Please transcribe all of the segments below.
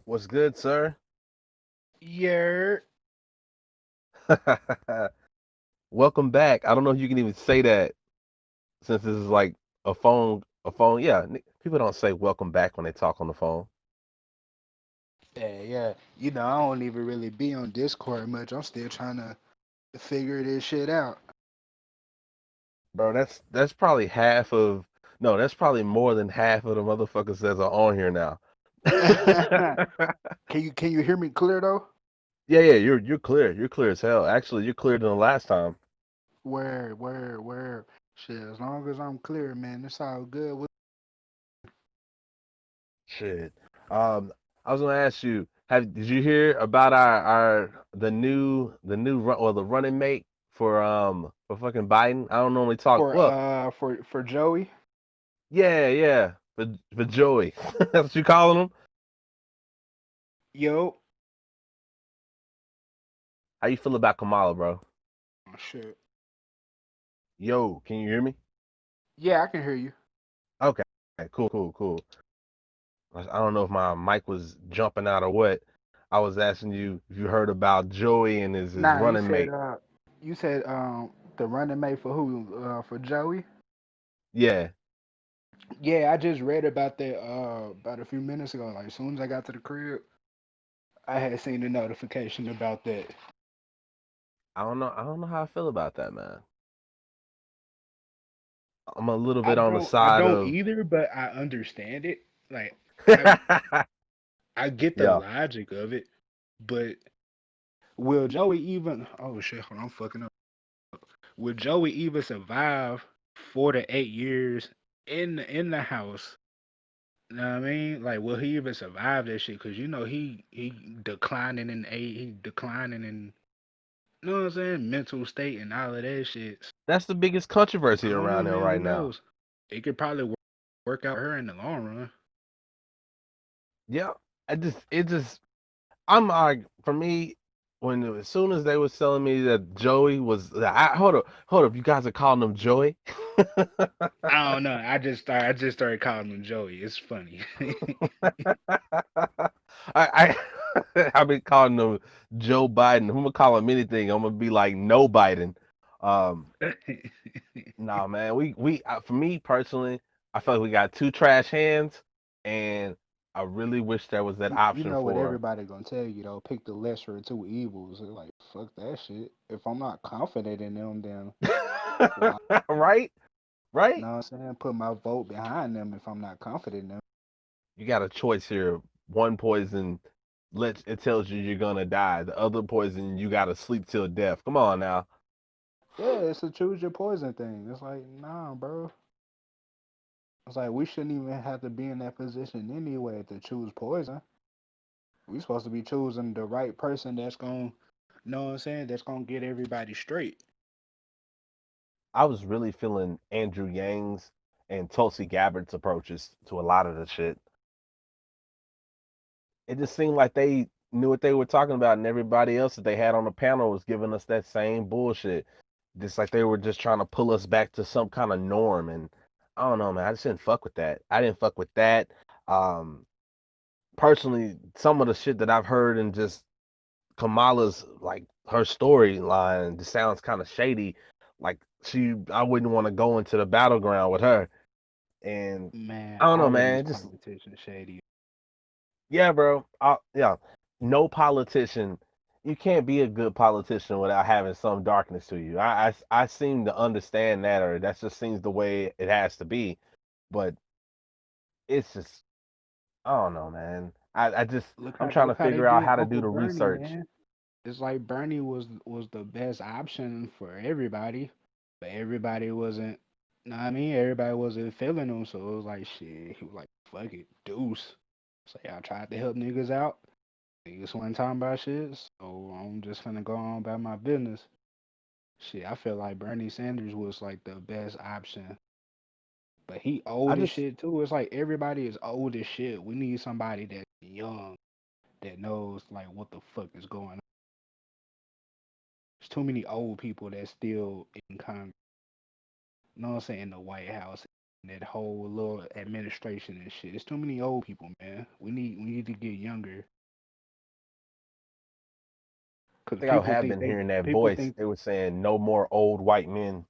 What's good, sir? Yeah. Welcome back. I don't know if you can even say that since this is like a phone. A phone. Yeah, people don't say welcome back when they talk on the phone, Yeah. I don't even really be on Discord much. I'm still trying to figure this shit out. bro. That's probably half of. No, that's probably more than half of the motherfuckers that are on here now. Can you hear me clear though? Yeah. You're clear. You're clear as hell. Actually, you're clearer than the last time. Where? Shit, as long as I'm clear, man, it's all good. Shit. I was gonna ask you, did you hear about our the running mate for fucking Biden? I don't normally talk. Well, For Joey. yeah, for Joey. That's what you calling him? Yo. How you feel about Kamala, bro? Oh, shit. Yo, can you hear me? Yeah, I can hear you. Okay, cool. I don't know if my mic was jumping out or what. I was asking you if you heard about Joey and his Nah, running mate. you said the running mate for who? For Joey. Yeah. Yeah, I just read about that about a few minutes ago. Like as soon as I got to the crib, I had seen a notification about that. I don't know how I feel about that, man. I'm a little I bit on the don't I side don't of either, but I understand it. Like I get the yeah. logic of it, but will Joey even oh shit, hold on, I'm fucking up. Will Joey even survive 4 to 8 years in the house? You know what I mean? Like will he even survive that shit? Cause he declining in age, he declining in you know what I'm saying, mental state and all of that shit. That's the biggest controversy I don't know, around there man. Who right now. knows? It could probably work out for her in the long run. Yeah. It just I'm like for me when as soon as they was telling me that Joey was hold up, you guys are calling him Joey? I don't know. I just started calling him Joey. It's funny. I I've been calling him Joe Biden. I'm gonna call him anything. I'm gonna be like no Biden. Um Nah, man. For me personally, I feel like we got two trash hands, and I really wish there was that you option know what for everybody gonna tell you though? Pick the lesser of two evils. They're like fuck that shit. If I'm not confident in them, then why? right, You right. know what I'm saying? Put my vote behind them if I'm not confident in them. You got a choice here. One poison, it tells you you're gonna die. The other poison, you gotta sleep till death. Come on now. Yeah, it's a choose your poison thing. It's like nah, bro. It's like we shouldn't even have to be in that position anyway to choose poison. We supposed to be choosing the right person that's gonna, you know what I'm saying? That's gonna get everybody straight. I was really feeling Andrew Yang's and Tulsi Gabbard's approaches to a lot of the shit. It just seemed like they knew what they were talking about, and everybody else that they had on the panel was giving us that same bullshit. Just like they were just trying to pull us back to some kind of norm, and I don't know, man. I just didn't fuck with that. I didn't fuck with that. Um, Personally, some of the shit that I've heard and just Kamala's like her storyline just sounds kind of shady. Like I wouldn't want to go into the battleground with her. And Man, I don't know, all of these man. Just politicians shady. yeah, bro. Yeah, no politician. You can't be a good politician without having some darkness to you. I seem to understand that, or that just seems the way it has to be. But it's just I don't know, man. I just I'm trying to Look how they figure out did how to do Uncle the Bernie, research. man. It's like Bernie was the best option for everybody, but everybody wasn't. Know what I mean? Everybody wasn't feeling him, so it was like shit. He was like, "Fuck it, deuce." So I tried to help niggas out. Niggas wasn't talking about shit, so I'm just gonna go on about my business. Shit, I feel like Bernie Sanders was like the best option, but he I old as just shit too. It's like everybody is old as shit. We need somebody that's young that knows like what the fuck is going on. There's too many old people that's still in Congress. You know what I'm saying? In the White House. that whole little administration and shit. It's too many old people, man. We need to get younger I because think I have been hearing that people voice. think They were saying no more old white men.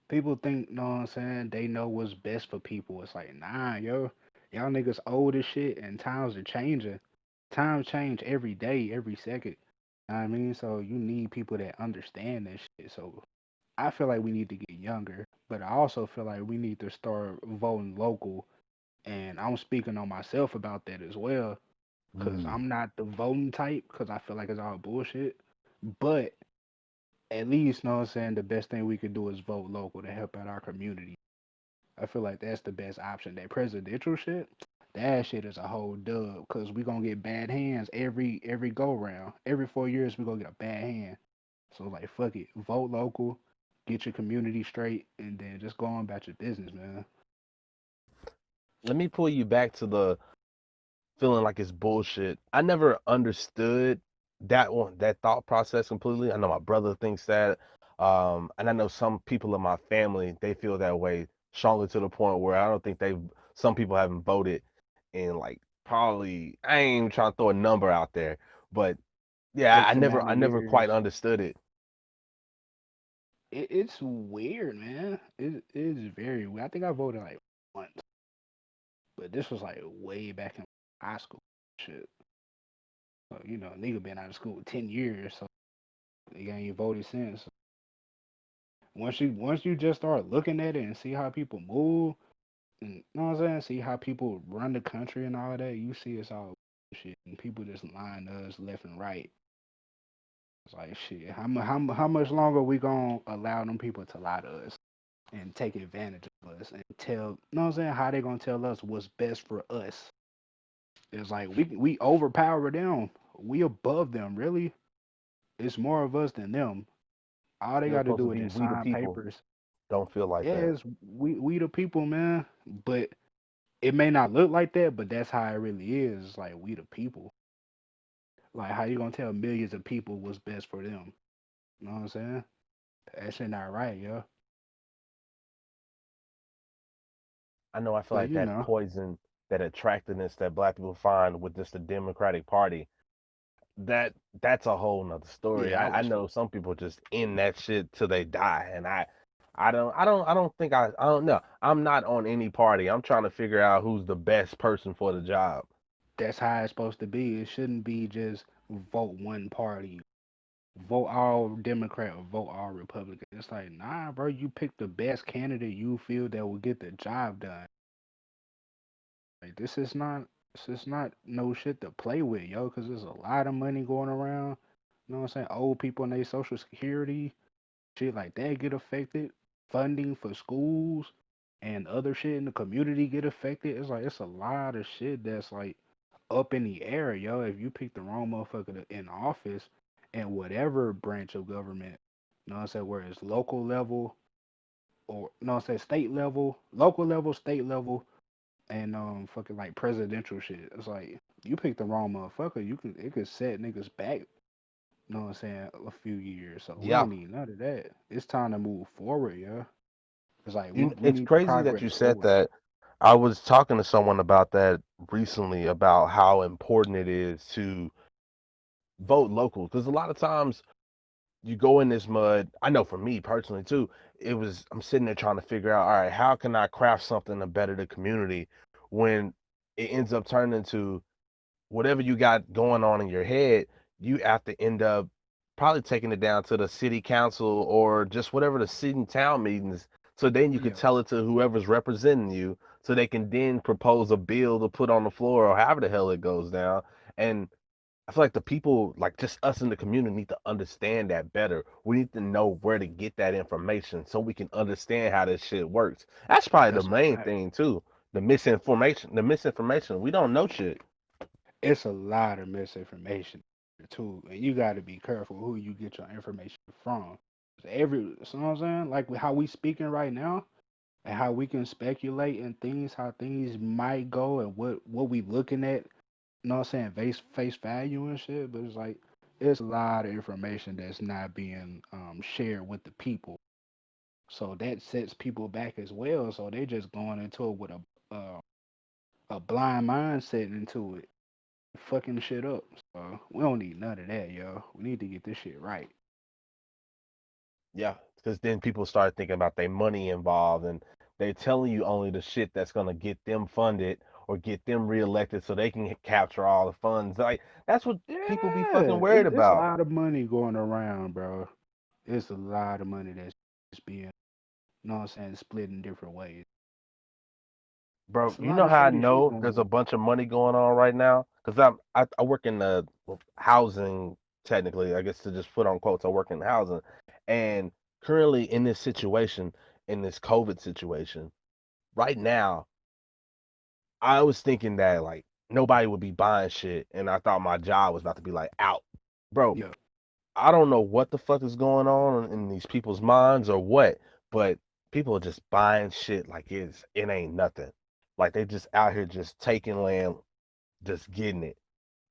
people think, know what I'm saying, they know what's best for people. It's like, nah, yo, y'all niggas old as shit and times are changing. Times change every day, every second. Know what I mean? So you need people that understand that shit. So I feel like we need to get younger, but I also feel like we need to start voting local. And I'm speaking on myself about that as well, because Mm. I'm not the voting type, because I feel like it's all bullshit. But at least, know what I'm saying, the best thing we could do is vote local to help out our community. I feel like that's the best option. That presidential shit, that shit is a whole dub, because we going to get bad hands every go round. Every 4 years, we going to get a bad hand. So, like, fuck it. Vote local, get your community straight, and then just go on about your business, man. Let me pull you back to the feeling like it's bullshit. I never understood that thought process completely. I know my brother thinks that, and I know some people in my family they feel that way strongly to the point where I don't think they. Some people haven't voted in like probably. I ain't even trying to throw a number out there, but yeah, X amount I of never quite years. understood it. It's weird, man. It is very weird. I think I voted like once, but this was like way back in high school. Shit. So, nigga been out of school 10 years, so nigga ain't voted since. Once you just start looking at it and see how people move, and you know what I'm saying, see how people run the country and all that, you see it's all shit, and people just lying to us left and right. It's like shit. How much longer we gonna allow them people to lie to us and take advantage of us and tell, you know what I'm saying, how they gonna tell us what's best for us? It's like we overpower them. We above them, really. It's more of us than them. All they Still got to supposed to do is be just we the sign people. papers. Don't feel like Yeah, that. it's we the people, man. But it may not look like that, but that's how it really is. It's like we the people. Like how you gonna tell millions of people what's best for them? You know what I'm saying? That shit not right, yo. I know I feel But like that poison, that attractiveness that black people find with just the Democratic Party, that that's a whole nother story. yeah, I I was know some people just in that shit till they die, and I don't think I don't know. I'm not on any party. I'm trying to figure out who's the best person for the job. that's how it's supposed to be. It shouldn't be just vote one party, vote all Democrat or vote all Republican. It's like, nah, bro, you pick the best candidate you feel that will get the job done. Like this is not no shit to play with, yo, because there's a lot of money going around. You know what I'm saying? Old people and their social security, shit like that get affected. Funding for schools and other shit in the community get affected. It's like it's a lot of shit that's like up in the air, yo. If you pick the wrong motherfucker in office in whatever branch of government, you know what I'm saying, where it's local level or no, I'm saying state level, local level, state level, and fucking like presidential shit. It's like you pick the wrong motherfucker, it could set niggas back, you know what I'm saying, a few years. So we Yeah, don't need none of that. It's time to move forward, yeah. It's like we it's need to crazy that you progress said forward. that. I was talking to someone about that recently about how important it is to vote local because a lot of times you go in this mud. I know for me personally too, it was I'm sitting there trying to figure out, all right, how can I craft something to better the community when it ends up turning into whatever you got going on in your head, you have to end up probably taking it down to the city council or just whatever the city and town meetings. So then you could Yeah, tell it to whoever's representing you so they can then propose a bill to put on the floor or however the hell it goes down. And I feel like the people, like just us in the community, need to understand that better. We need to know where to get that information so we can understand how this shit works. That's probably the that's a main fact. thing too. The misinformation. The misinformation. We don't know shit. It's a lot of misinformation too, and you got to be careful who you get your information from. So you know what I'm saying, like how we speaking right now, and how we can speculate and things, how things might go, and what we looking at. You know what I'm saying, face value and shit. But it's like it's a lot of information that's not being shared with the people. So that sets people back as well. So they just going into it with a blind mindset into it, fucking shit up. So we don't need none of that, yo. We need to get this shit right. Yeah, because then people start thinking about their money involved, and they're telling you only the shit that's gonna get them funded or get them reelected, so they can capture all the funds. Like that's what people be fucking Yeah, worried it's a about, lot of money going around, bro. It's a lot of money that's just being, you know what I'm saying, split in different ways. bro. It's a You lot know of how I shady shit know going there's a on. bunch of money going on right now? Because I work in the housing, technically, I guess to just put on quotes, I work in housing, and currently in this situation, in this COVID situation, right now I was thinking that like nobody would be buying shit, and I thought my job was about to be like out, bro. Yeah, I don't know what the fuck is going on in these people's minds or what, but people are just buying shit like it ain't nothing. Like they just out here just taking land, just getting it.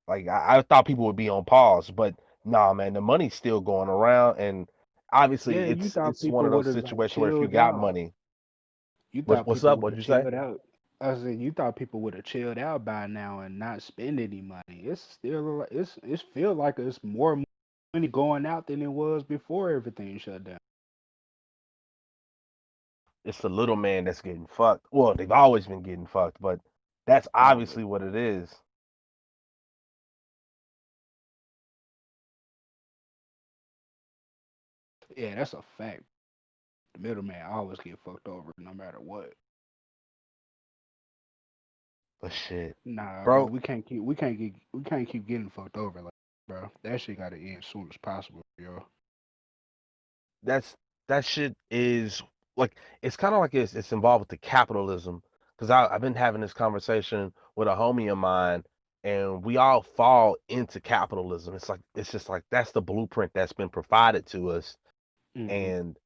Like I thought people would be on pause, but nah, man, the money's still going around, and obviously yeah. You thought it's one people of would those have like situations where if you chilled got out. money, You thought what's people up? would What'd have you say? chilled out. I said you thought people would have chilled out by now and not spend any money. It's still it's feel like it's more money going out than it was before everything shut down. It's the little man that's getting fucked. Well, they've always been getting fucked, but that's Always. obviously what it is. Yeah, that's a fact. The middleman always get fucked over no matter what. But shit, Nah, bro, bro, we can't keep getting fucked over like bro. That shit gotta end as soon as possible, yo. that's that shit is like it's kind of like it's involved with the capitalism. Because I've been having this conversation with a homie of mine, and we all fall into capitalism. It's like it's just like that's the blueprint that's been provided to us, Hmm. and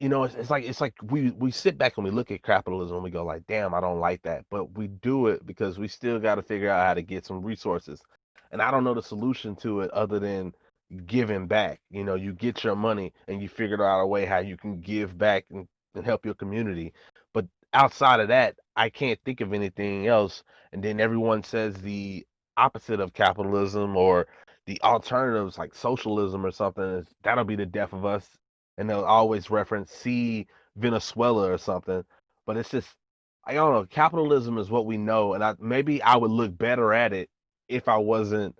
it's like we sit back and we look at capitalism and we go like, damn, I don't like that, but we do it because we still got to figure out how to get some resources, and I don't know the solution to it other than giving back. You get your money and you figured out a way how you can give back and help your community, but outside of that, I can't think of anything else. And then everyone says the opposite of capitalism or the alternatives like socialism or something that'll be the death of us, and they'll always reference see Venezuela or something. But it's just I don't know. Capitalism is what we know, and maybe I would look better at it if I wasn't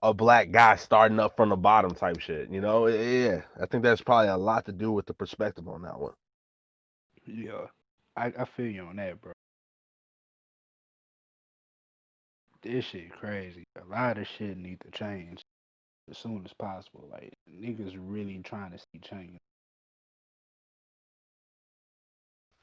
a black guy starting up from the bottom type shit. Yeah. I think that's probably a lot to do with the perspective on that one. Yeah. I feel you on that, bro. This shit crazy. A lot of shit need to change as soon as possible. Like niggas really trying to see change.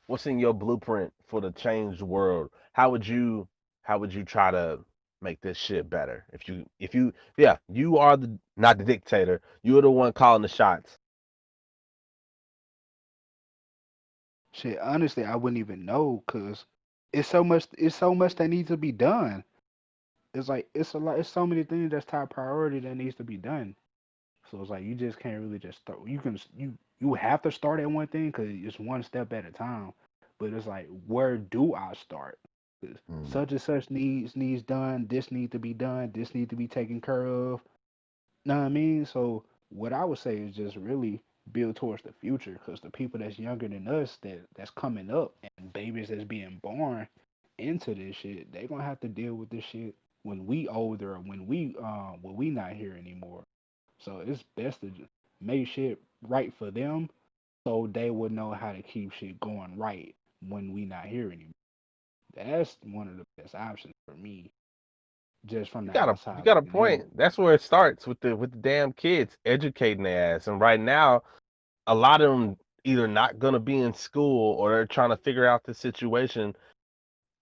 What's in your blueprint for the changed world? How would you try to make this shit better? If you yeah, you are the not the dictator. You're the one calling the shots. Shit, honestly, I wouldn't even know because it's so much that needs to be done. It's like it's a lot. It's so many things that's top priority that needs to be done. So it's like you just can't really just start. You have to start at one thing because it's one step at a time. But it's like where do I start? 'Cause Mm. such and such needs done. This need to be done. This need to be taken care of. Know what I mean? So what I would say is just really build towards the future because the people that's younger than us that's coming up and babies that's being born into this shit, they gonna have to deal with this shit when we older, when we not here anymore. So it's best to just make shit right for them so they would know how to keep shit going right when we not here anymore. That's one of the best options for me, just from You the got a you outside got a looking in. point. That's where it starts with the damn kids educating their ass. And right now, a lot of them either not gonna be in school or they're trying to figure out the situation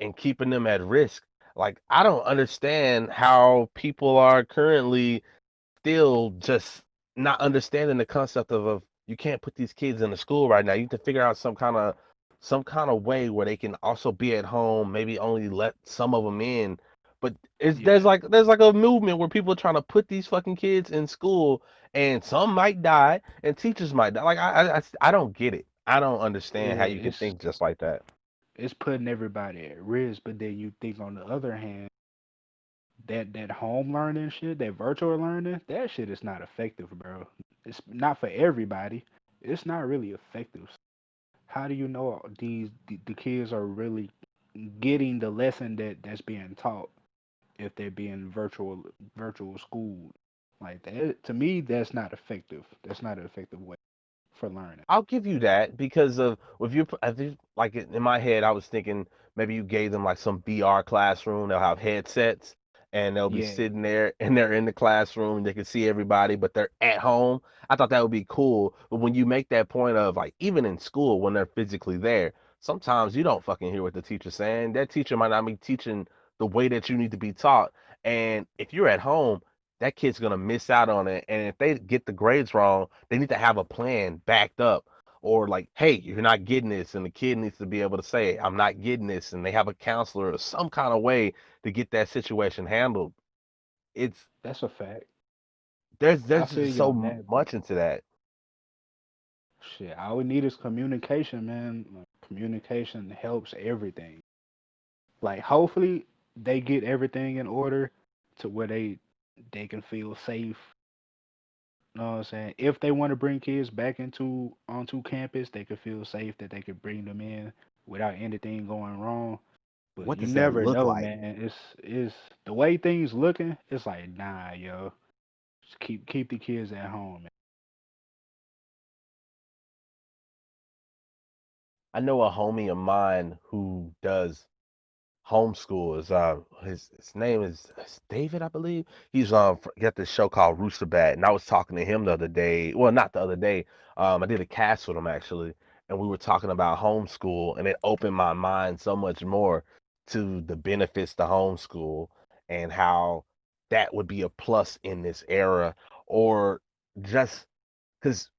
and keeping them at risk. Like I don't understand how people are currently still just not understanding the concept of you can't put these kids in the school right now. You need to figure out some kind of way where they can also be at home, maybe only let some of them in, But it's Yeah, there's like a movement where people are trying to put these fucking kids in school, and some might die, and teachers might die. Like I don't get it. I don't understand how yeah, you can think just like that. it's putting everybody at risk. But then you think on the other hand, that home learning shit, that virtual learning, that shit is not effective, bro. It's not for everybody. It's not really effective. How do you know the kids are really getting the lesson that's being taught if they're being virtual schooled? Like that, to me, that's not effective. That's not an effective way for learning. I'll give you that because of if you I think like in my head I was thinking maybe you gave them like some VR classroom. They'll have headsets and they'll be Yeah, sitting there and they're in the classroom. They can see everybody, but they're at home. I thought that would be cool. But when you make that point of like even in school when they're physically there, sometimes you don't fucking hear what the teacher's saying. That teacher might not be teaching the way that you need to be taught. And if you're at home, that kid's gonna miss out on it. And if they get the grades wrong, they need to have a plan backed up. Or like, hey, you're not getting this, and the kid needs to be able to say, I'm not getting this, and they have a counselor or some kind of way to get that situation handled. It's that's a fact. I there's feel just you so on that. much into that. Shit, all we need is communication, man. Like, communication helps everything. Like, hopefully, they get everything in order to where they can feel safe. You know what I'm saying? If they want to bring kids back into onto campus, they can feel safe that they could bring them in without anything going wrong. But What you does that never look know, like? man. It's the way things looking. It's like nah, yo. Just keep the kids at home, man. I know a homie of mine who does homeschool. Is his name is David, I believe. He's got this show called Rooster Bat, and I was talking to him the other day. Well, not the other day. I did a cast with him actually, and we were talking about homeschool, and it opened my mind so much more to the benefits to homeschool and how that would be a plus in this era, or just because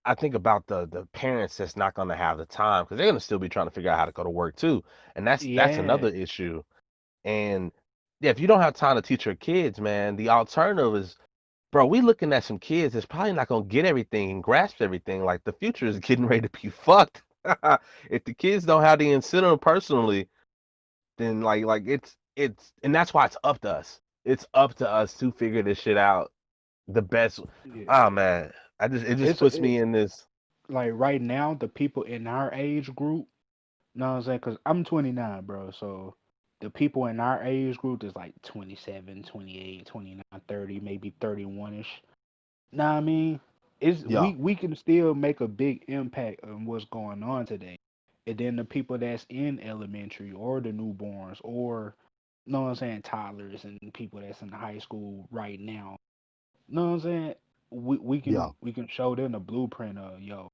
I think about the parents that's not going to have the time because they're going to still be trying to figure out how to go to work too, and that's Yeah, another issue. And yeah, if you don't have time to teach your kids, man, the alternative is, bro, we looking at some kids that's probably not gonna get everything and grasp everything. Like the future is getting ready to be fucked. If the kids don't have the incentive personally, then it's and that's why it's up to us. It's up to us to figure this shit out the best. yeah. Oh man, I just it just It's puts me in this. like right now the people in our age group. Know what I'm saying? Because I'm 29, bro. So the people in our age group is like 27, 28, 29, 30, maybe 31 ish. Know what I mean? It's Yeah, we can still make a big impact on what's going on today. And then the people that's in elementary or the newborns or know what I'm saying, toddlers and people that's in high school right now. Know what I'm saying? yeah. We can show them the blueprint of yo,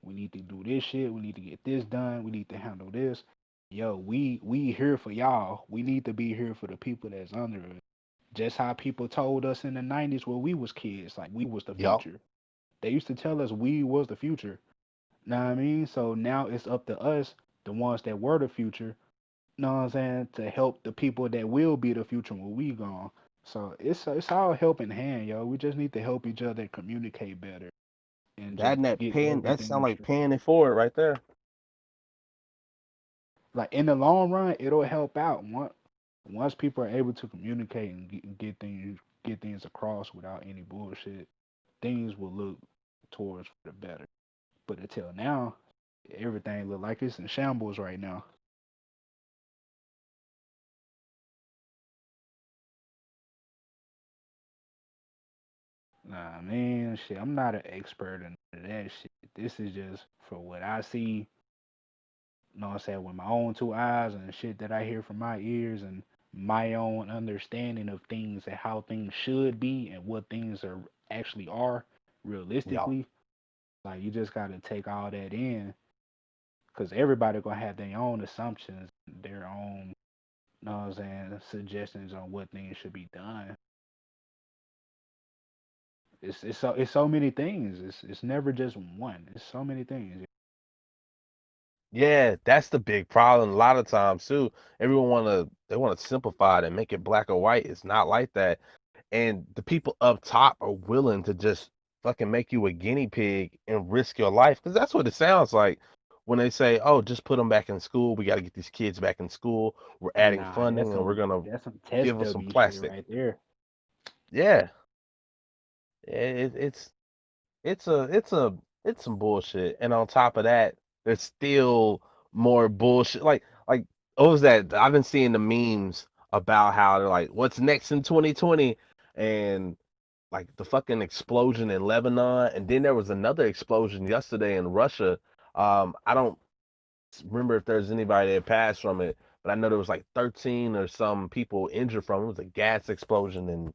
we need to do this shit. We need to get this done. We need to handle this. Yo, we here for y'all. We need to be here for the people that's under us. Just how people told us in the 90s when we was kids, like we was the Yep. future. They used to tell us we was the future. Know what I mean? So now it's up to us, the ones that were the future, know what I'm saying, to help the people that will be the future when we gone. So it's all helping hand, yo. We just need to help each other communicate better and That just and that get paying that sound everything like straight. paying it forward right there. Like in the long run, it'll help out once people are able to communicate and get things across without any bullshit. Things will look towards the better. But until now, everything look like it's in shambles right now. Nah, man, shit, I'm not an expert in that shit. This is just for what I see, you know what I'm saying, with my own two eyes and shit that I hear from my ears and my own understanding of things and how things should be and what things are actually are Yeah. realistically. Like you just gotta take all that in because everybody gonna have their own assumptions, their own, you know what I'm saying, suggestions on what things should be done. It's so many things. It's never just one. It's so many things. Yeah, that's the big problem. A lot of times too, everyone they wanna simplify it and make it black or white. It's not like that. And the people up top are willing to just fucking make you a guinea pig and risk your life because that's what it sounds like when they say, "Oh, just put them back in school. We got to get these kids back in school. We're adding Nah, funding and we're gonna that's some test give them some dummy shit plastic." right there. Yeah, it's it's a it's some bullshit. And on top of that, there's still more bullshit. Like what was that? I've been seeing the memes about how they're like, "What's next in 2020?" and like the fucking explosion in Lebanon, and then there was another explosion yesterday in Russia. I don't remember if there's anybody that passed from it, but I know there was like 13 or some people injured from it. It was a gas explosion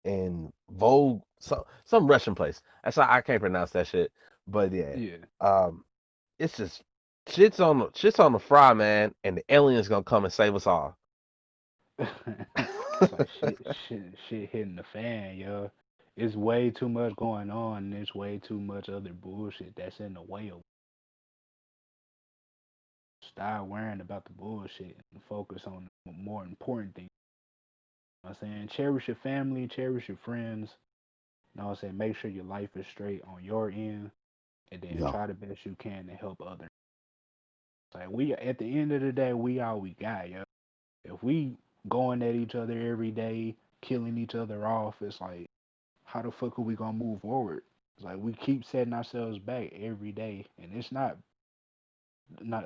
in Vogue, some Russian place. That's why I can't pronounce that shit. But yeah, Yeah. um, it's just shit's on the fry, man, and the aliens gonna come and save us all. It's like shit hitting the fan, yo. It's way too much going on, and there's way too much other bullshit that's in the way of. Stop worrying about the bullshit and focus on the more important things. You know what I'm saying? Cherish your family, cherish your friends. You know what I'm saying? Make sure your life is straight on your end, and then Yeah. try the best you can to help others. Like we, at the end of the day, we all we got, yo. If we going at each other every day, killing each other off, it's like, how the fuck are we gonna move forward? It's like we keep setting ourselves back every day, and it's not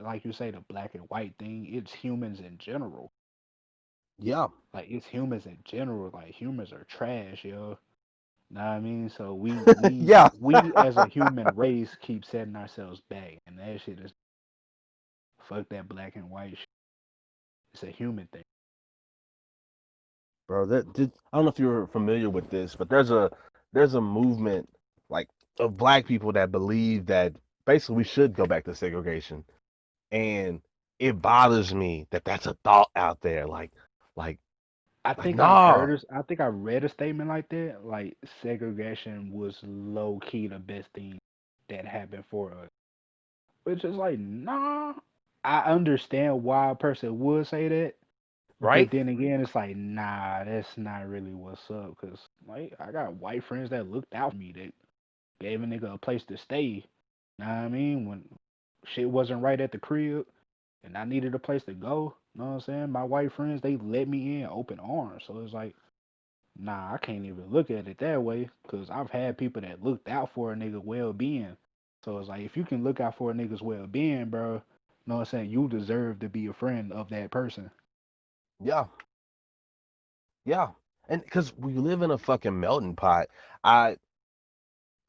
like you say the black and white thing. It's humans in general. Yeah. Like it's humans in general. Like humans are trash, yo. Know what I mean? So we we Yeah. we as a human race keep setting ourselves back, and that shit is fuck that black and white shit. It's a human thing. Bro, I don't know if you're familiar with this, but there's a movement like of black people that believe that basically we should go back to segregation, and it bothers me that that's a thought out there. Like, I like, think I've nah, heard. I think I read a statement like that. Like segregation was low key the best thing that happened for us. Which is like, nah. I understand why a person would say that, but right? then again, it's like, nah, that's not really what's up. Cause like, I got white friends that looked out for me. That gave a nigga a place to stay. Know what I mean? When shit wasn't right at the crib and I needed a place to go, know what I'm saying? My white friends, they let me in open arms. So it's like, nah, I can't even look at it that way because I've had people that looked out for a nigga well being. So it's like if you can look out for a nigga's well being, bro, know what I'm saying? You deserve to be a friend of that person. Yeah, yeah. And because we live in a fucking melting pot, I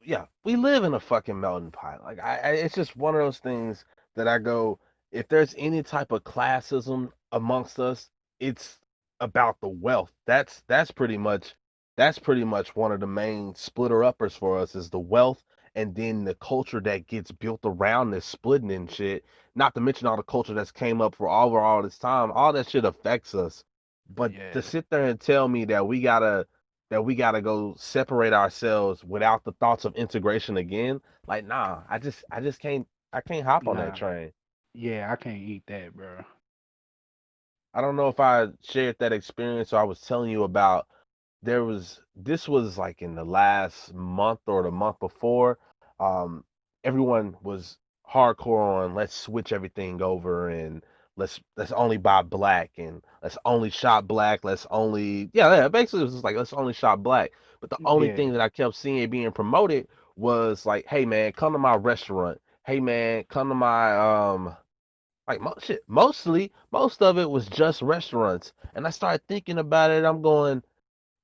yeah, we live in a fucking melting pot. Like it's just one of those things that I go, if there's any type of classism amongst us, it's about the wealth. That's pretty much one of the main splitter uppers for us is the wealth and then the culture that gets built around this splitting and shit. Not to mention all the culture that's came up for all this time. All that shit affects us. But to Yeah. sit there and tell me that we gotta go separate ourselves without the thoughts of integration again. Like, nah, I can't hop on that Nah. train. Yeah, I can't eat that, bro. I don't know if I shared that experience or I was telling you about this was like in the last month or the month before. Um, everyone was hardcore on let's switch everything over and let's only buy black and let's only shop black. Let's only yeah, basically it was just like let's only shop black. But the only Yeah. thing that I kept seeing being promoted was like, hey man, come to my restaurant. Hey man, come to my like shit. Most of it was just restaurants. And I started thinking about it. I'm going,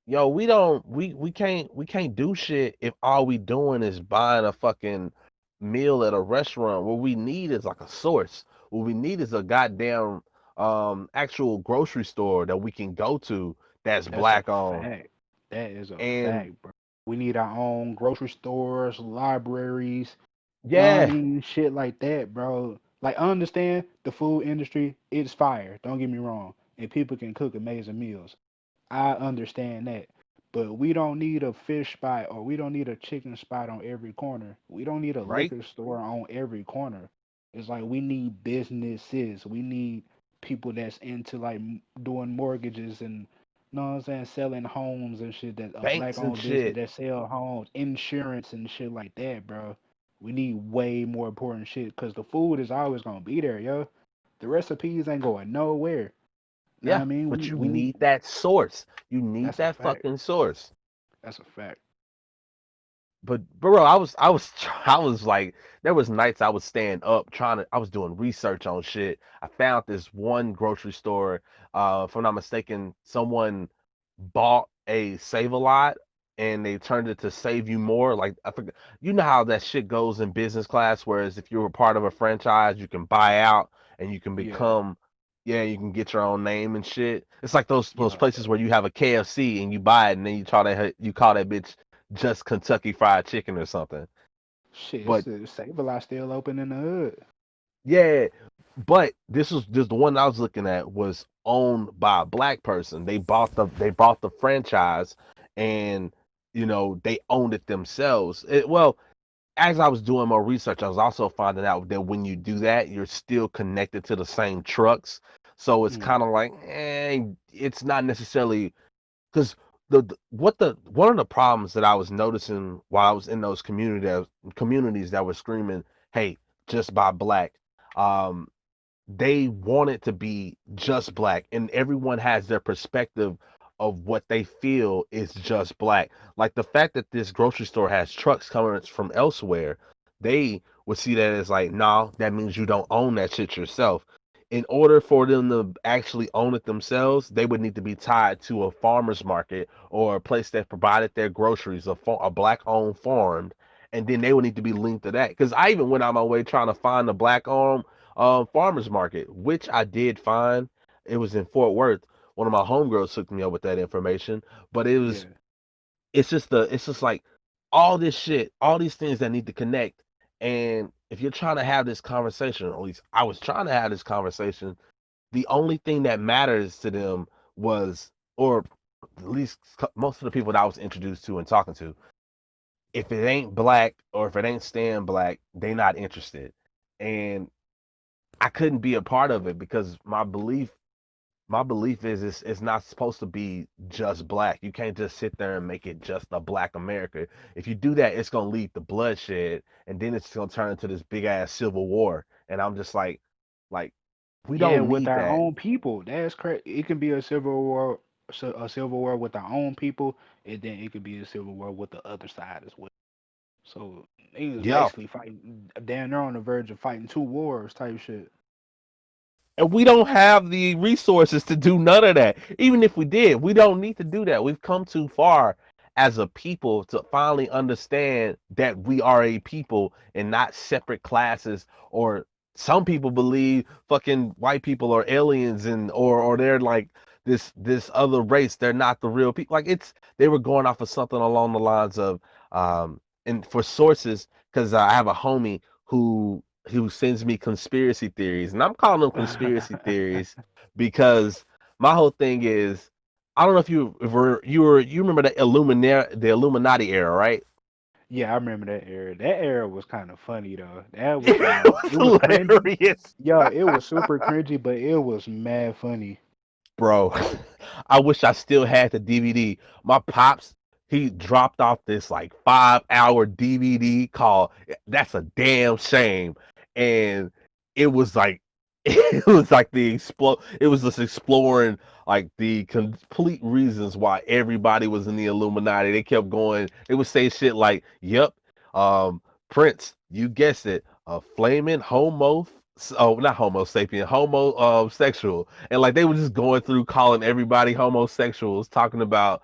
yo, we can't do shit if all we doing is buying a fucking meal at a restaurant. What we need is like a source. What we need is a goddamn actual grocery store that we can go to that's That's a black owned. fact. That is a And fact, bro. We need our own grocery stores, libraries, know what I yeah, mean? Shit like that, bro. Like, I understand the food industry, it's fire. Don't get me wrong. And people can cook amazing meals. I understand that. But we don't need a fish spot or we don't need a chicken spot on every corner. We don't need a right? liquor store on every corner. It's like we need businesses. We need people that's into like doing mortgages and you know what I'm saying, selling homes and shit. That a black banks and owned business shit. that sell homes, insurance and shit like that, bro. We need way more important shit because the food is always gonna be there, yo. The recipes ain't going nowhere. Know what Yeah, I mean? but you We need. need that source. You need That's a that fact. fucking source. That's a fact. But bro, I was like, there was nights I was staying up I was doing research on shit. I found this one grocery store, if I'm not mistaken, someone bought a Save a Lot and they turned it to Save You More. Like I forget, you know how that shit goes in business class, whereas if you're a part of a franchise, you can buy out and you can Yeah. become, yeah, you can get your own name and shit. It's like those Yeah. places where you have a KFC and you buy it and then you call that bitch just Kentucky Fried Chicken or something. Shit, But it's Save a Lot still open in the hood. yeah, but this was just the one I was looking at was owned by a black person. They bought the franchise and they owned it themselves. Well, as I was doing more research, I was also finding out that when you do that, you're still connected to the same trucks. So it's Mm, kind of like, it's not necessarily because the what the one of the problems that I was noticing while I was in those communities that were screaming, "Hey, just buy black," um, they want it to be just black, and everyone has their perspective of what they feel is just black. Like the fact that this grocery store has trucks coming from elsewhere, they would see that as like, nah, that means you don't own that shit yourself. In order for them to actually own it themselves, they would need to be tied to a farmer's market or a place that provided their groceries, a black-owned farm, and then they would need to be linked to that. Because I even went out my way trying to find a black-owned farmers market, which I did find. It was in Fort Worth. One of my homegirls hooked me up with that information, but yeah. it's just like all this shit, all these things that need to connect. And if you're trying to have this conversation, or at least I was trying to have this conversation, the only thing that matters to them was, or at least most of the people that I was introduced to and talking to, if it ain't black or if it ain't staying black, they not interested. And I couldn't be a part of it because my belief is it's not supposed to be just black. You can't just sit there and make it just a black America. If you do that, it's gonna lead to bloodshed, and then it's gonna turn into this big ass civil war. And I'm just like we Yeah, don't with need our that. own people. That's crazy. It can be a civil war, a civil war with our own people, and then it could be a civil war with the other side as well. So they was Yeah, basically fighting. Damn, they're on the verge of fighting two wars type shit. and we don't have the resources to do none of that. Even if we did, we don't need to do that. We've come too far as a people to finally understand that we are a people and not separate classes. Or some people believe fucking white people are aliens and or they're like this other race. They're not the real people. Like they were going off of something along the lines of and for sources, because I have a homie who sends me conspiracy theories, and I'm calling them conspiracy theories because my whole thing is, I don't know if you remember the Illuminati era, right? Yeah, I remember that era. That era was kind of funny though. That was Yeah, some. it was It was cringy. hilarious. Yeah, it was super cringy, but it was mad funny. Bro, I wish I still had the DVD. My pops, he dropped off this like 5 hour DVD called "That's a Damn Shame," and it was like it was like it was just exploring like the complete reasons why everybody was in the Illuminati. They kept going. They would say shit like, "Yep, Prince, you guessed it, a flaming homo." Oh, not Homo sapien, homo sexual, and like they were just going through calling everybody homosexuals, talking about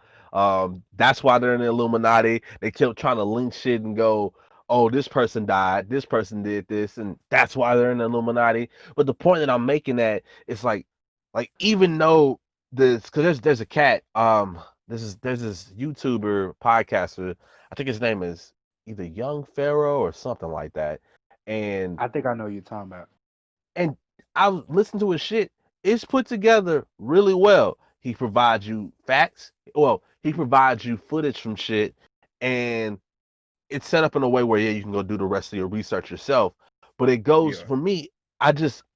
that's why they're in the Illuminati. They kept trying to link shit and go, oh, this person died, this person did this, and that's why they're in the Illuminati. But the point that I'm making that it's like even though this, because there's a cat, there's this YouTuber podcaster, I think his name is either Young Pharaoh or something like that, and I think I know what you're talking about. and I listen to his shit. It's put together really well. He provides you facts. Well, he provides you footage from shit, and it's set up in a way where yeah, you can go do the rest of your research yourself. but it goes Yeah. for me.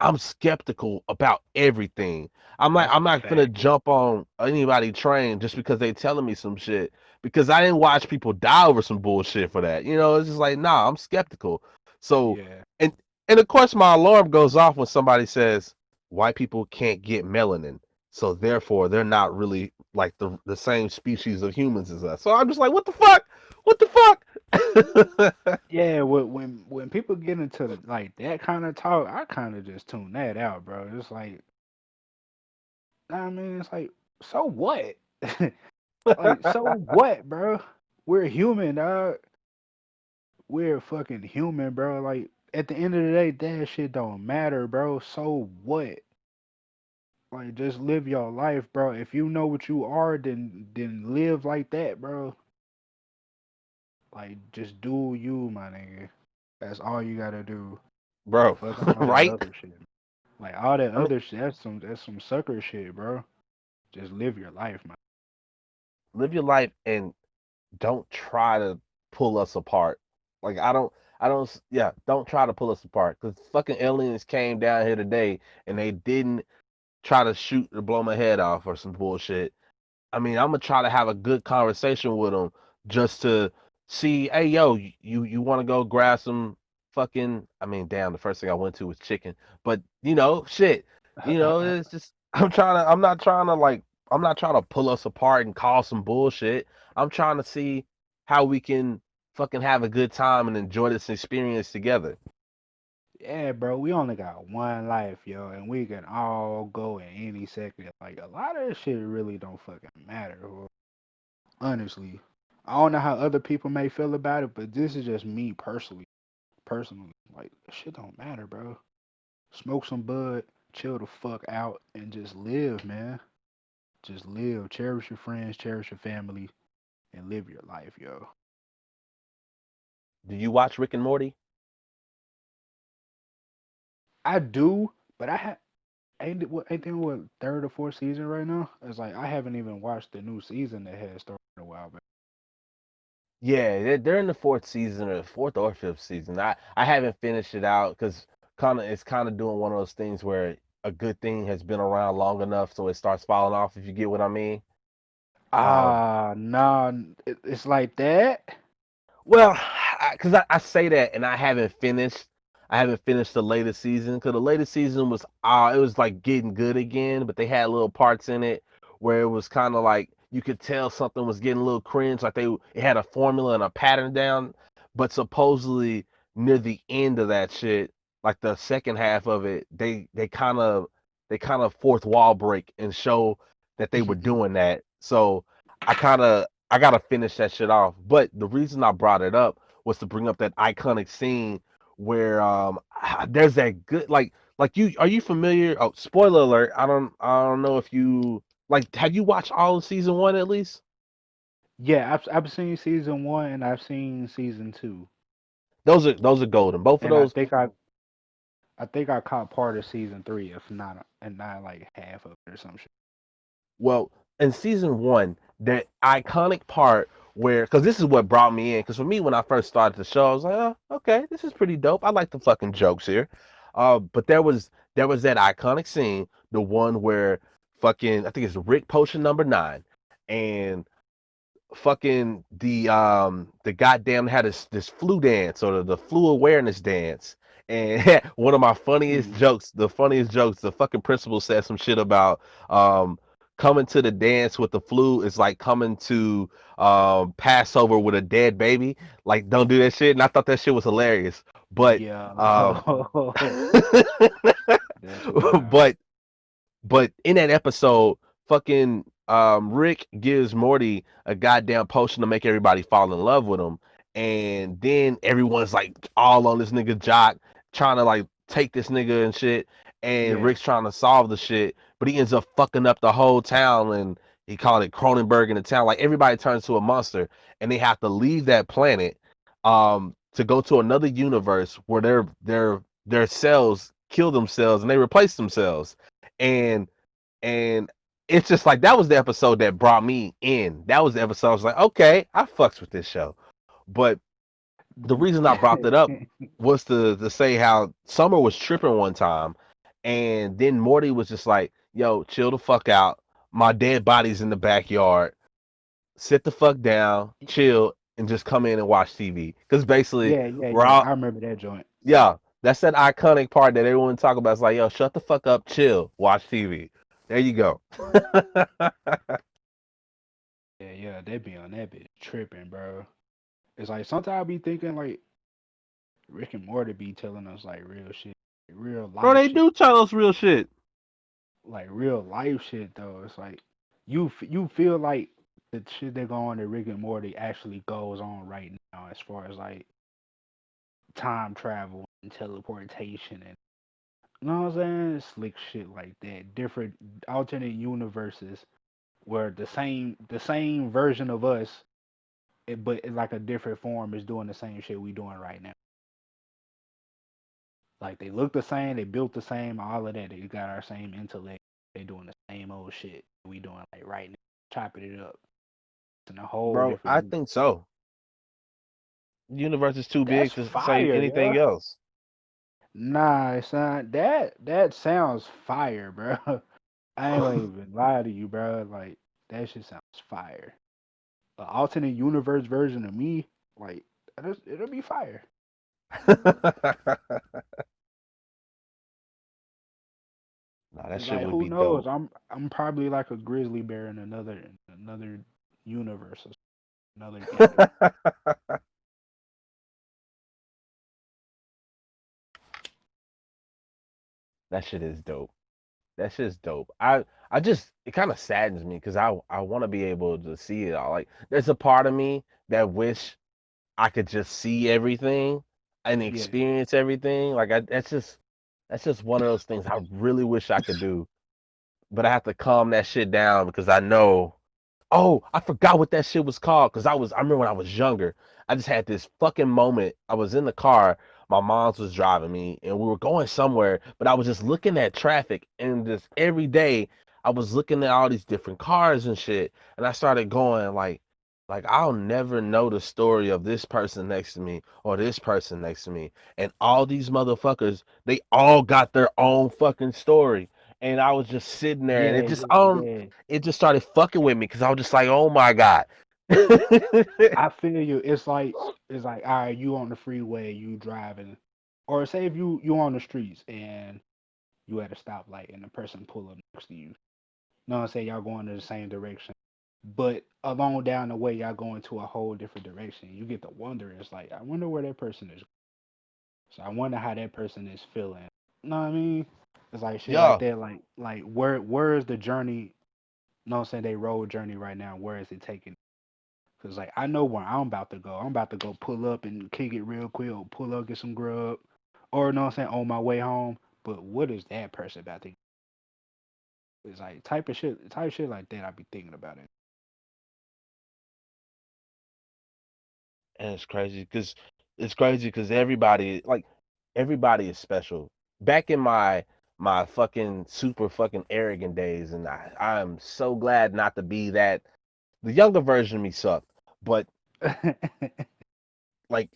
I'm skeptical about everything. That's I'm a not gonna fact. jump on anybody train just because they telling me some shit because I didn't watch people die over some bullshit for that. You know, it's just like nah, I'm skeptical. So Yeah. and and of course my alarm goes off when somebody says white people can't get melanin, so therefore they're not really like the same species of humans as us. So I'm just like, what the fuck? What the fuck? Yeah, when people get into like that kind of talk, I kind of just tune that out, bro. It's like, I mean, it's like, so what? Like, so what, bro? We're human, dog. We're fucking human, bro. Like, at the end of the day, that shit don't matter, bro. So what? Like, just live your life, bro. If you know what you are, then live like that, bro. Like, just do you, my nigga. That's all you gotta do. Bro, Fucking all that right? other shit. Like all that I mean, other shit, that's some sucker shit, bro. Just live your life, man. live your life and don't try to pull us apart. Like yeah, don't try to pull us apart because fucking aliens came down here today and they didn't try to shoot or blow my head off or some bullshit. I mean, I'm gonna try to have a good conversation with them just to see, hey, yo, you want to go grab some fucking? I mean, damn, the first thing I went to was chicken, but shit, it's just I'm not trying to pull us apart and cause some bullshit. I'm trying to see how we can fucking have a good time and enjoy this experience together. Yeah, bro, we only got one life, yo, and we can all go in any second. Like a lot of this shit really don't fucking matter, bro. Honestly. I don't know how other people may feel about it, but this is just me personally. Personally. Like shit don't matter, bro. Smoke some bud, chill the fuck out, and just live, man. Just live. Cherish your friends, cherish your family, and live your life, yo. Do you watch Rick and Morty? I do, but ain't there what third or fourth season right now? It's like I haven't even watched the new season that has started a while back. Yeah, they're in the fourth season or the fourth or fifth season. I haven't finished it out because it's kind of doing one of those things where a good thing has been around long enough so it starts falling off. If you get what I mean. Um, Ah, nah, it's like that. Well, because I say that and I haven't finished. I haven't finished the latest season because the latest season was it was like getting good again, but they had little parts in it where it was kind of like you could tell something was getting a little cringe, like it had a formula and a pattern down. But supposedly near the end of that shit, like the second half of it, they kind of fourth wall break and show that they were doing that. So I gotta finish that shit off. But the reason I brought it up was to bring up that iconic scene where there's that good like you are you familiar? Oh, spoiler alert! I don't know if you like have you watched all of season one at least? Yeah, I've seen season one and I've seen season two, Those are golden. Both of and I those. think I caught part of season three, if not and not like half of it or some shit. Well, in season one, that iconic part where, because this is what brought me in. Because for me, when I first started the show, I was like, oh, okay, this is pretty dope. I like the fucking jokes here. But there was that iconic scene, the one where fucking I think it's Rick Potion number 9, and fucking the goddamn had this flu dance or the flu awareness dance. And one of my Mm. funniest jokes, the fucking principal said some shit about um coming to the dance with the flu is like coming to Passover with a dead baby. Like don't do that shit. And I thought that shit was hilarious. But Yeah, that's wild. but but in that episode, fucking Rick gives Morty a goddamn potion to make everybody fall in love with him. And then everyone's like all on this nigga jock, trying to like take this nigga and shit. And Yeah, Rick's trying to solve the shit, but he ends up fucking up the whole town and he called it Cronenberg in the town. Like everybody turns to a monster and they have to leave that planet to go to another universe where their cells kill themselves and they replace themselves. And and it's just like that was the episode that brought me in. That was the episode I was like, okay, I fucks with this show. But The reason I brought that up was to say how Summer was tripping one time, and then Morty was just like, "Yo, chill the fuck out. My dead body's in the backyard. Sit the fuck down, chill, and just come in and watch TV." Because basically, Yeah, yeah, we're yeah. all I remember that joint. yeah. That's that iconic part that everyone talk about. It's like, yo, shut the fuck up, chill, watch TV. There you go. Yeah, yeah, they be on that bitch tripping, bro. It's like sometimes I be thinking like Rick and Morty be telling us like real shit, real Bro, life they shit, do tell us real shit. like real life shit though. It's like you feel like the shit that go on in Rick and Morty actually goes on right now as far as like time travel and teleportation and you know what I'm saying? Slick shit like that. Different alternate universes where the same version of us, but in like a different form is doing the same shit we doing right now. Like they look the same, they built the same, all of that. They got our same intellect. They doing the same old shit we doing like right now, chopping it up. It's in a whole Bro, different I movie. think so. The universe is too That's big to say fire, anything yeah. else. Nah, son, that sounds fire, bro. I ain't gonna even lie to you, bro. Like that shit sounds fire. An alternate universe version of me, like it'll be fire. Nah, that It's shit like would who be knows? dope. I'm probably like a grizzly bear in another universe or another galaxy. That shit is dope. That shit's dope. I just it kind of saddens me because I want to be able to see it all. Like there's a part of me that wish I could just see everything and Yeah, experience everything. Like that's just one of those things I really wish I could do. But I have to calm that shit down because I know. Oh, I forgot what that shit was called because I remember when I was younger, I just had this fucking moment. I was in the car, my mom's was driving me, and we were going somewhere, but I was just looking at traffic and just every day I was looking at all these different cars and shit, and I started going like I'll never know the story of this person next to me or this person next to me. And all these motherfuckers, they all got their own fucking story. And I was just sitting there and yeah, it just yeah, yeah. it just started fucking with me because I was just like, oh my God. I feel you. It's like all right, you on the freeway, you driving, or say if you on the streets and you at a stoplight and the person pull up next to you. Know what I'm saying? Y'all going in the same direction. But along down the way, y'all going to a whole different direction. You get to wonder, it's like, I wonder where that person is. So I wonder how that person is feeling. You know what I mean? It's like shit like Yeah. that. Like where is the journey? You know what I'm saying? They road journey right now. Where is it taking? Cause like I know where I'm about to go. I'm about to go pull up and kick it real quick, or pull up get some grub, or you know what I'm saying on my way home. But what is that person about to? It's like type shit like that. I be thinking about it. And it's crazy because everybody is special. Back in my fucking super fucking arrogant days, and I'm so glad not to be that. The younger version of me sucked, but like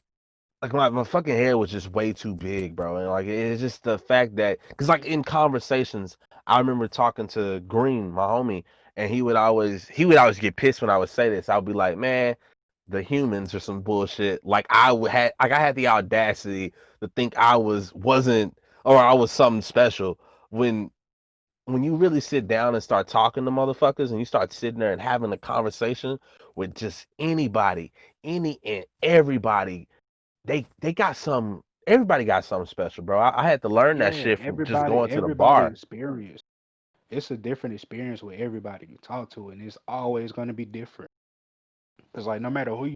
my fucking head was just way too big, bro. And like it's just the fact that because like in conversations, I remember talking to Green, my homie, and he would always get pissed when I would say this. I would be like, man, the humans are some bullshit. Like I had the audacity to think I wasn't or I was something special when you really sit down and start talking to motherfuckers and you start sitting there and having a conversation with just anybody, any and everybody, they got some. Everybody got something special, bro. I had to learn that Yeah, shit from just everybody going to the everybody bar. experience. It's a different experience with everybody you talk to, and it's always gonna be different. Cause like no matter who you,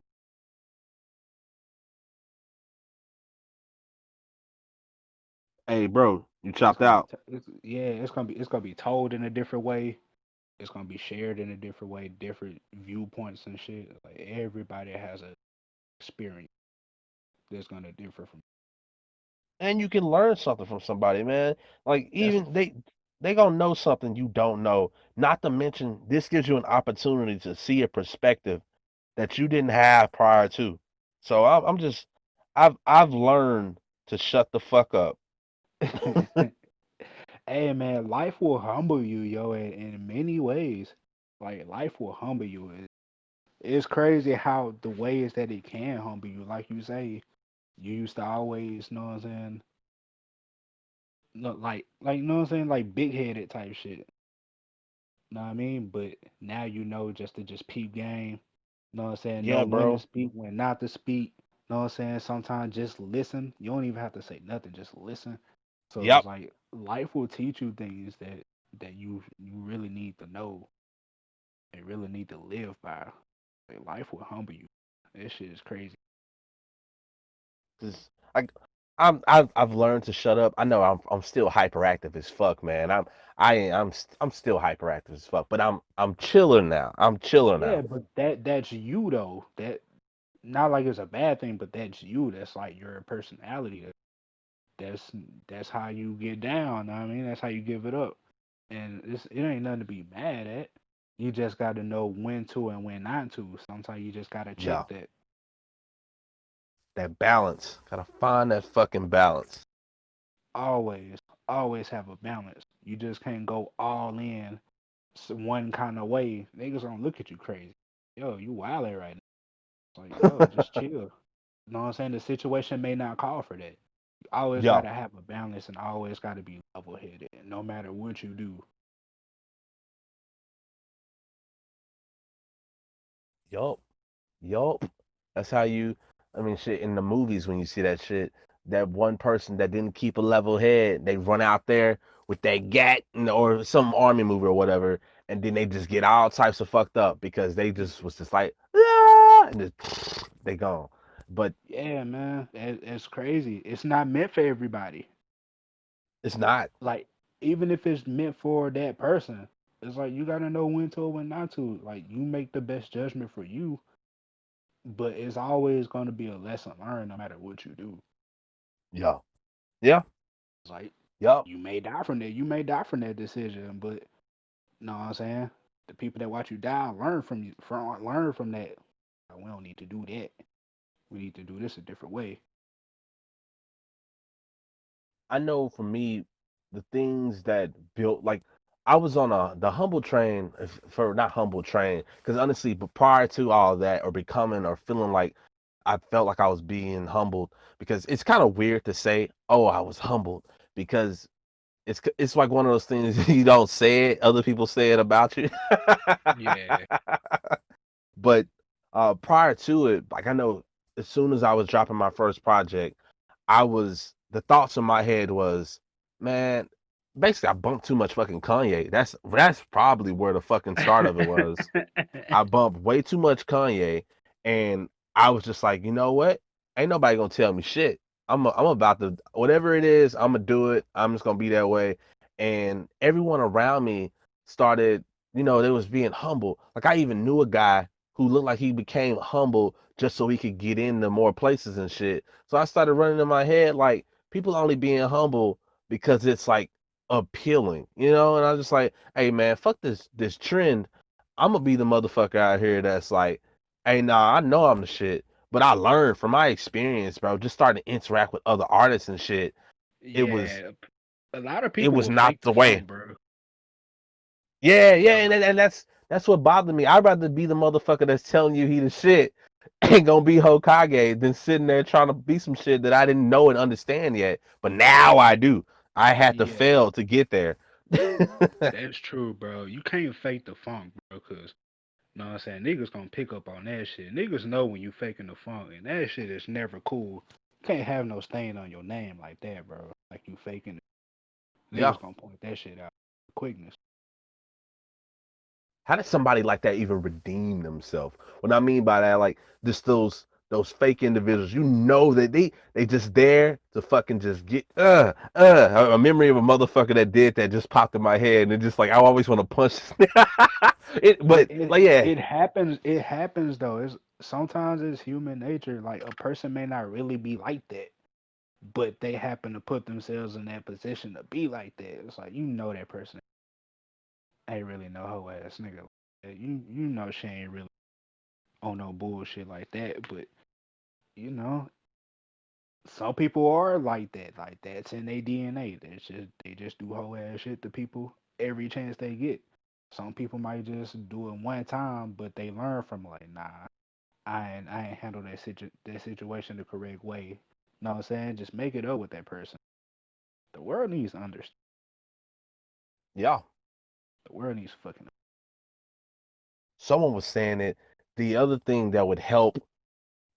Hey, bro, you it's chopped gonna be out. yeah, it's gonna be told in a different way. It's gonna be shared in a different way, different viewpoints and shit. Like everybody has a experience that's gonna differ from. And you can learn something from somebody, man. Like That's even they gonna know something you don't know. Not to mention, this gives you an opportunity to see a perspective that you didn't have prior to. So I'm just I've learned to shut the fuck up. Hey man, life will humble you, yo, in many ways. Like life will humble you. It's crazy how the ways that it can humble you. Like you say, you used to always, know what I'm saying? No, like, you know what I'm saying? Like big headed type shit. Know what I mean? But now you know just to just peep game. Know what I'm saying? Know Yeah, when to bro. speak, when not to speak. Know what I'm saying? Sometimes just listen. You don't even have to say nothing. Just listen. So Yep. it's like life will teach you things that you really need to know and really need to live by. Like, life will humble you. This shit is crazy. Cause like I've learned to shut up. I know I'm still hyperactive as fuck, man. I'm still hyperactive as fuck, but I'm chiller now. I'm chiller Yeah, now. but that's you though. That not like it's a bad thing, but that's you. That's like your personality. That's that's how you get down. Know what I mean, that's how you give it up. And it ain't nothing to be mad at. You just got to know when to and when not to. Sometimes you just got to Yeah, check that. that balance. Gotta find that fucking balance. Always, always have a balance. You just can't go all in one kind of way. Niggas gonna look at you crazy. Yo, you wildin' right now. It's like, yo, just chill. You know what I'm saying? The situation may not call for that. You always Yeah. gotta have a balance and always gotta be level headed, no matter what you do. Yup. Yup. That's how you. I mean, shit. In the movies, when you see that shit, that one person that didn't keep a level head, they run out there with that gat or some army movie or whatever, and then they just get all types of fucked up because they just was just like, ah, and just they gone. But Yeah, man, it's crazy. It's not meant for everybody. it's not. Like, even if it's meant for that person, it's like you gotta know when to and when not to. Like, you make the best judgment for you, but it's always gonna be a lesson learned no matter what you do. Yeah. Yeah. It's like Yup. you may die from that. You may die from that decision, but you know what I'm saying? The people that watch you die learn from you, learn from that. Like, we don't need to do that. We need to do this a different way. I know for me, the things that built like I was on the humble train for not humble train because honestly, but prior to all that or becoming or feeling like I felt like I was being humbled because it's kind of weird to say, oh, I was humbled because it's like one of those things you don't say it, other people say it about you. Yeah. But prior to it, like I know as soon as I was dropping my first project. The thoughts in my head was, man, basically I bumped too much fucking Kanye. That's probably where the fucking start of it was. I bumped way too much Kanye, and I was just like, you know what? Ain't nobody gonna tell me shit. I'm about to whatever it is. I'm gonna do it. I'm just gonna be that way. And everyone around me started, they was being humble. Like I even knew a guy who looked like he became humble just so he could get into more places and shit. So I started running in my head like people only being humble because it's like appealing, And I was just like, hey man, fuck this trend. I'm gonna be the motherfucker out here that's like, hey, nah, I know I'm the shit, but I learned from my experience, bro. Just starting to interact with other artists and shit. It was Yeah, a lot of it people was will not fake the the way. funk, bro. Yeah, yeah, A and lot. and that's what bothered me. I'd rather be the motherfucker that's telling you he the shit ain't gonna be Hokage than sitting there trying to be some shit that I didn't know and understand yet. But now I do. I had to Yeah, fail to get there. that's true, bro. You can't fake the funk, bro, cause know what I'm saying, niggas gonna pick up on that shit. Niggas know when you faking the funk, and that shit is never cool. You can't have no stain on your name like that, bro. Like you faking it. Yeah. Niggas gonna point that shit out. Quickness. How does somebody like that even redeem themselves? What I mean by that, like just those fake individuals, that they just there to fucking just get a memory of a motherfucker that did that just popped in my head and it just like I always want to punch it, It but it like yeah, it happens. It happens though. It's sometimes it's human nature. Like a person may not really be like that, but they happen to put themselves in that position to be like that. It's like that person ain't really no hoe ass nigga. Like that. You know she ain't really on no bullshit like that. But you know Some people are like that. Like that's in their DNA. They just do whole ass shit to people every chance they get. Some people might just do it one time, but they learn from like, nah, I ain't handle that situation the correct way. Know what I'm saying? Just make it up with that person. The world needs to understand. Yeah. The world needs to fucking. Someone was saying it. The other thing that would help,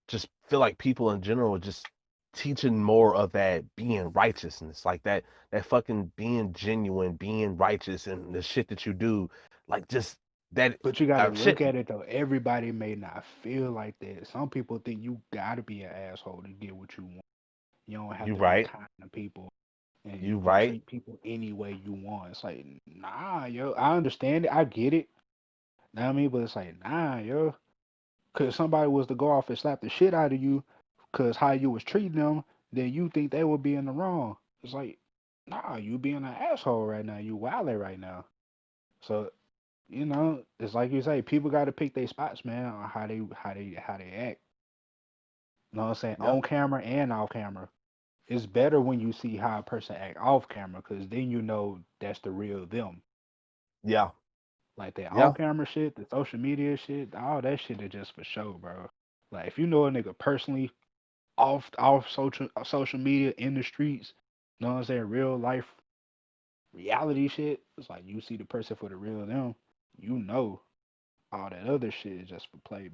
just feel like people in general just teaching more of that being righteousness, like that fucking being genuine, being righteous, and the shit that you do, like just that But you gotta shit. look at it though. Everybody may not feel like that. Some people think you gotta be an asshole to get what you want. You don't have You to be right, kind to people, and you you can right. treat people any way you want. It's like, nah, yo. I understand it. I get it. Know what I mean? But it's like, nah, yo. Cause somebody was to go off and slap the shit out of you, cause how you was treating them, then you think they would be in the wrong. It's like, nah, you being an asshole right now. You wildin' right now. So it's like you say, people got to pick their spots, man, on how they act. You know what I'm saying? Yep. On camera and off camera. It's better when you see how a person act off camera, cause then you know that's the real them. Yeah. Like that on Yeah. camera shit, the social media shit, all that shit is just for show, bro. Like if you know a nigga personally off social media in the streets, you know what I'm saying, real life reality shit, it's like you see the person for the real them, you know all that other shit is just for play.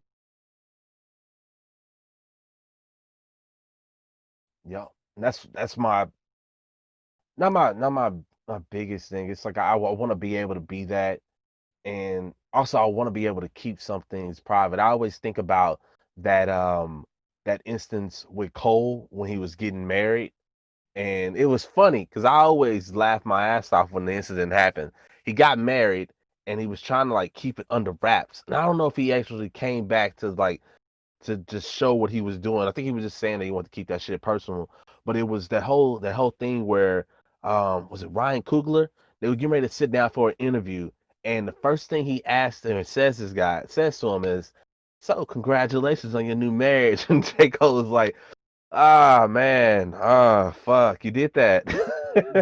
Yep. And that's my not my biggest thing. It's like I want to be able to be that, and also I want to be able to keep some things private. I always think about that that instance with Cole when he was getting married, and it was funny because I always laugh my ass off when the incident happened. He got married and he was trying to like keep it under wraps, and I don't know if he actually came back to like to just show what he was doing. I think he was just saying that he wanted to keep that shit personal. But it was that whole thing where was it Ryan Coogler? They were getting ready to sit down for an interview, and the first thing he asked him and says to him is, "So congratulations on your new marriage." And J. Cole was like, "Ah man, ah fuck, you did that."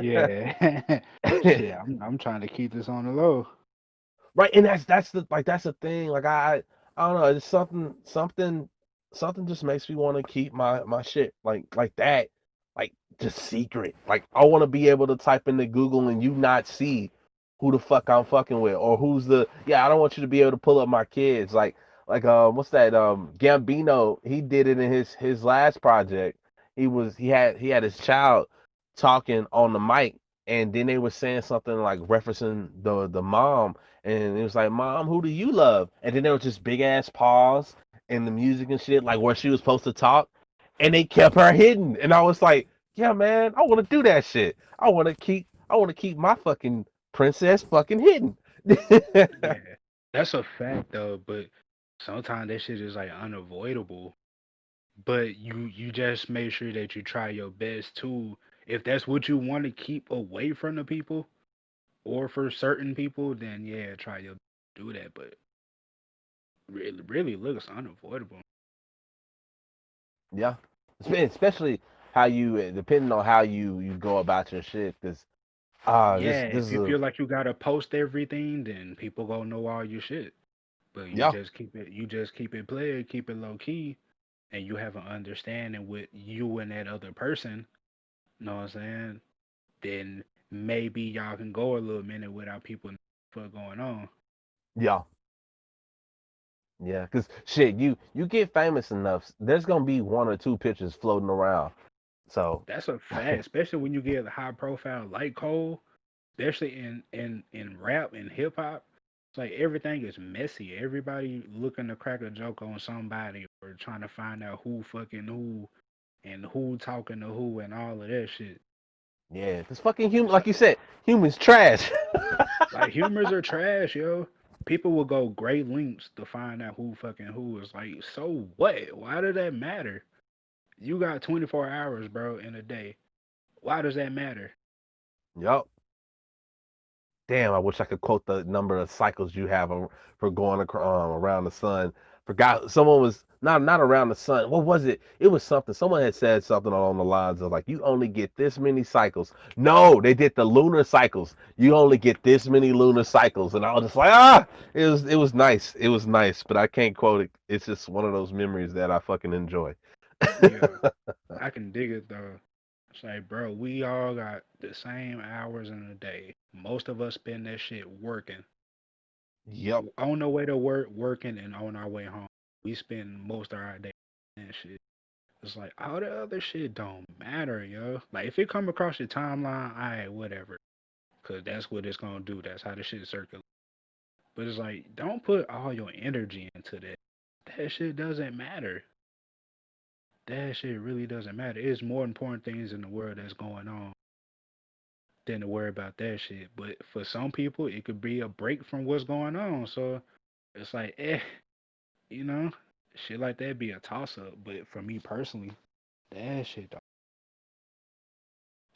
Yeah. Shit, I'm trying to keep this on the low. Right, and that's the thing. Like I don't know. It's something just makes me want to keep my shit like that, like just secret. Like I want to be able to type into Google and you not see who the fuck I'm fucking with or who's the yeah. I don't want you to be able to pull up my kids. Like what's that Gambino? He did it in his last project. He had his child talking on the mic, and then they were saying something like referencing the mom, and it was like, "Mom, who do you love?" And then there was just big ass pause and the music and shit, like where she was supposed to talk, and they kept her hidden. And I was like, "Yeah, man, I want to do that shit. I want to keep my fucking princess fucking hidden." Yeah. That's a fact though, but sometimes that shit is like unavoidable. But you just make sure that you try your best too. If that's what you want to keep away from the people or for certain people, then yeah, try your do that. But really looks unavoidable. Yeah, especially how you depending on how you go about your shit, because this Yeah, this if is you a feel like you gotta post everything, then people gonna know all your shit. But yeah. you just keep it played, keep it low key, and you have an understanding with you and that other person. Know what I'm saying? Then maybe y'all can go a little minute without people knowing what going on. Yeah. Yeah, cause shit, you get famous enough, there's gonna be one or two pictures floating around. So That's a fact, especially when you get a high profile like Cole, especially in rap and hip hop. It's like everything is messy. Everybody looking to crack a joke on somebody or trying to find out who fucking who and who talking to who and all of that shit. yeah, this fucking human, So, like you said, humans trash. like humors are trash, yo. People will go great lengths to find out who fucking who is like, so what? Why does that matter? You got 24 hours, bro, in a day. Why does that matter? Yup. Damn, I wish I could quote the number of cycles you have for going around the sun. Forgot someone was not around the sun. What was it? It was something. Someone had said something along the lines of like, you only get this many cycles. No, they did the lunar cycles. You only get this many lunar cycles, and I was just like, ah, it was nice. It was nice, but I can't quote it. It's just one of those memories that I fucking enjoy. Yeah, I can dig it though. It's like, bro, we all got the same hours in a day. Most of us spend that shit working. Yep. On the way to work, working, and on our way home. We spend most of our day and shit. It's like all the other shit don't matter, yo. Like if it come across your timeline, alright, whatever. Cause that's what it's gonna do. That's how the shit circulates. But it's like, don't put all your energy into that. That shit doesn't matter. That shit really doesn't matter. It's more important things in the world that's going on than to worry about that shit. But for some people, it could be a break from what's going on. So it's like, you know, shit like that be a toss up. But for me personally, that shit don't.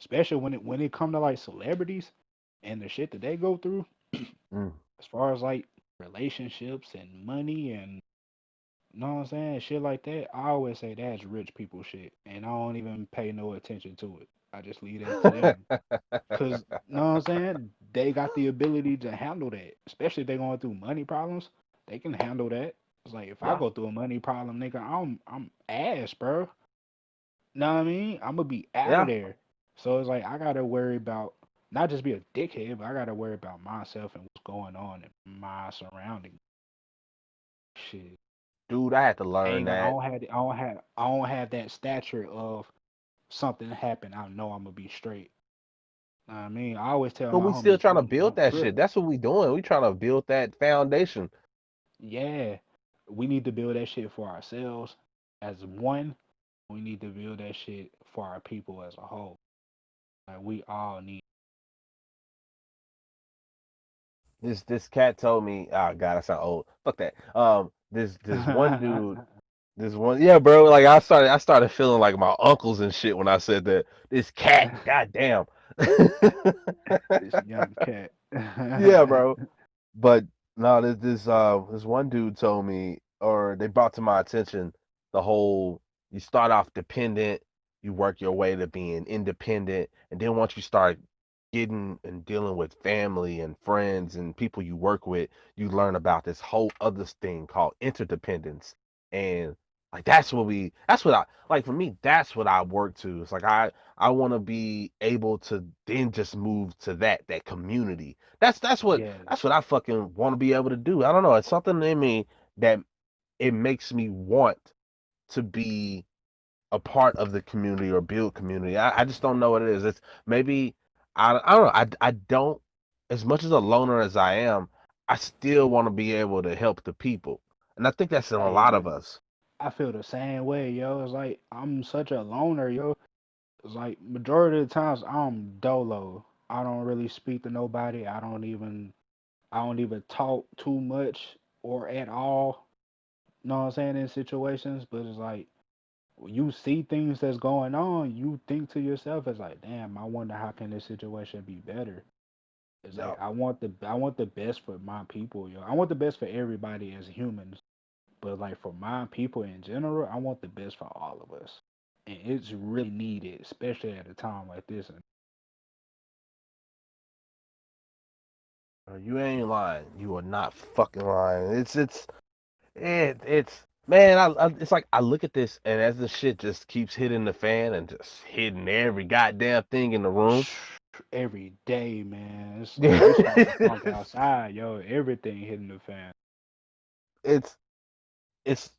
Especially when it come to like celebrities and the shit that they go through, Mm. as far as like relationships and money and know what I'm saying, shit like that. I always say that's rich people shit, and I don't even pay no attention to it. I just leave that to them. Cause, know what I'm saying? They got the ability to handle that. Especially if they're going through money problems. They can handle that. It's like if I Yeah. go through a money problem, nigga, I'm ass, bro. Know what I mean? I'm gonna be out of Yeah. there. So it's like I gotta worry about not just be a dickhead, but I gotta worry about myself and what's going on in my surroundings. Shit. Dude, I had to I learn ain't gonna that. I don't have that stature of something happen, I know I'm gonna be straight. Know what I mean, I always tell But my we still homies, trying to build don't that shit. trip. That's what we doing. We trying to build that foundation. Yeah, we need to build that shit for ourselves as one. We need to build that shit for our people as a whole. Like we all need. This cat told me, oh god, I sound old. Fuck that. This one dude, this one, yeah, bro. Like I started feeling like my uncles and shit when I said that. This cat, goddamn. This young cat. Yeah, bro. But no, this one dude told me, or they brought to my attention the whole, you start off dependent, you work your way to being independent, and then once you start getting and dealing with family and friends and people you work with, you learn about this whole other thing called interdependence. And like that's what I like, for me, that's what I work to. It's like I want to be able to then just move to that community. That's what Yeah, that's what I fucking want to be able to do. I don't know. It's something in me that it makes me want to be a part of the community or build community. I just don't know what it is. It's maybe I don't know. I don't, as much as a loner as I am, I still want to be able to help the people. And I think that's in a hey lot of man, us. I feel the same way, yo. It's like I'm such a loner, yo. It's like majority of the times I'm dolo. I don't really speak to nobody. I don't even talk too much or at all. Know what I'm saying, in situations, but it's like when you see things that's going on, you think to yourself, it's like, damn, I wonder how can this situation be better. It's Yeah. like I want the best for my people, yo. I want the best for everybody as humans, but like for my people in general, I want the best for all of us, and it's really needed, especially at a time like this. And You ain't lying. You are not fucking lying. It's man. It's like I look at this, and as the shit just keeps hitting the fan and just hitting every goddamn thing in the room. every day, man, it's like it's hard to talk outside, yo. Everything hitting the fan. it's it's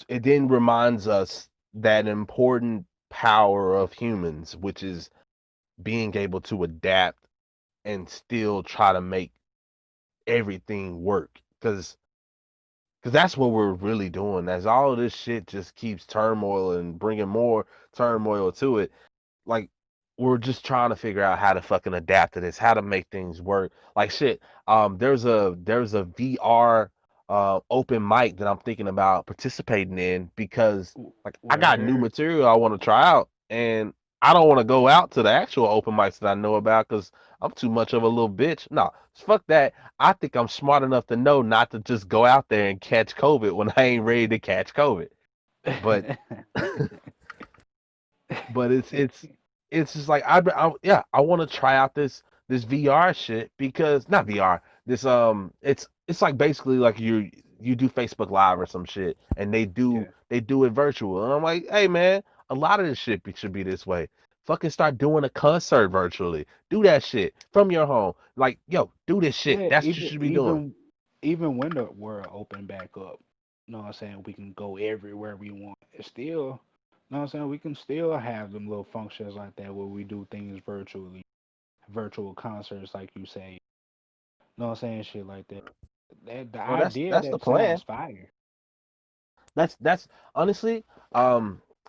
it then reminds us that important power of humans, which is being able to adapt and still try to make everything work. Because that's what we're really doing. As all of this shit just keeps turmoil and bringing more turmoil to it, like we're just trying to figure out how to fucking adapt to this, how to make things work. Like shit. There's a VR open mic that I'm thinking about participating in because like I got new Where material I want to try out, and I don't want to go out to the actual open mics that I know about because I'm too much of a little bitch. No, fuck that. I think I'm smart enough to know not to just go out there and catch COVID when I ain't ready to catch COVID. But but it's just like yeah, I want to try out this VR shit because not VR. This it's like basically like you do Facebook Live or some shit, and Yeah. they do it virtual. And I'm like, hey man, a lot of this shit should be this way. Fucking start doing a concert virtually. Do that shit from your home. Like, yo, do this shit. Yeah, That's what you even should be doing. even when the world open back up, you know what I'm saying, we can go everywhere we want. It's still, you know what I'm saying, we can still have them little functions like that where we do things virtually, virtual concerts like you say. You know what I'm saying, shit like that. That the Well, idea that's the that plan. sounds fire. That's honestly,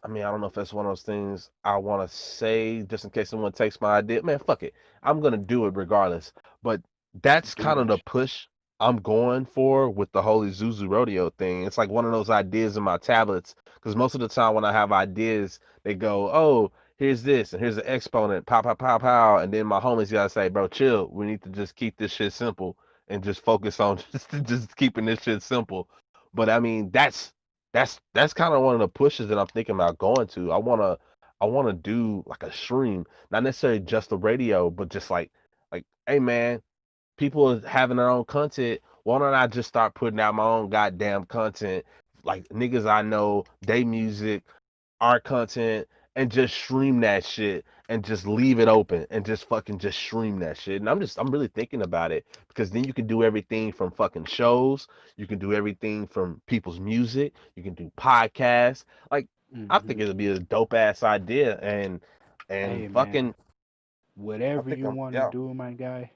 I mean, I don't know if that's one of those things I want to say just in case someone takes my idea. Man, fuck it. I'm gonna do it regardless. But that's Do kind of that the shit. push I'm going for with the Holy Zuzu Rodeo thing. It's like one of those ideas in my tablets because most of the time when I have ideas, they go, "Oh, here's this and here's an exponent, pow pow pow pow," and then my homies gotta say, "Bro, chill. We need to just keep this shit simple and just focus on just keeping this shit simple." But I mean, that's kind of one of the pushes that I'm thinking about going to. I wanna do like a stream, not necessarily just the radio, but just like, hey man, people are having their own content. Why don't I just start putting out my own goddamn content? Like niggas I know, they music, our content, and just stream that shit and just leave it open and just fucking just stream that shit. And I'm really thinking about it because then you can do everything from fucking shows, you can do everything from people's music, you can do podcasts. Like I think Hmm. it'll be a dope ass idea and Hey man, fucking I whatever think you I'm want to yeah. do, my guy,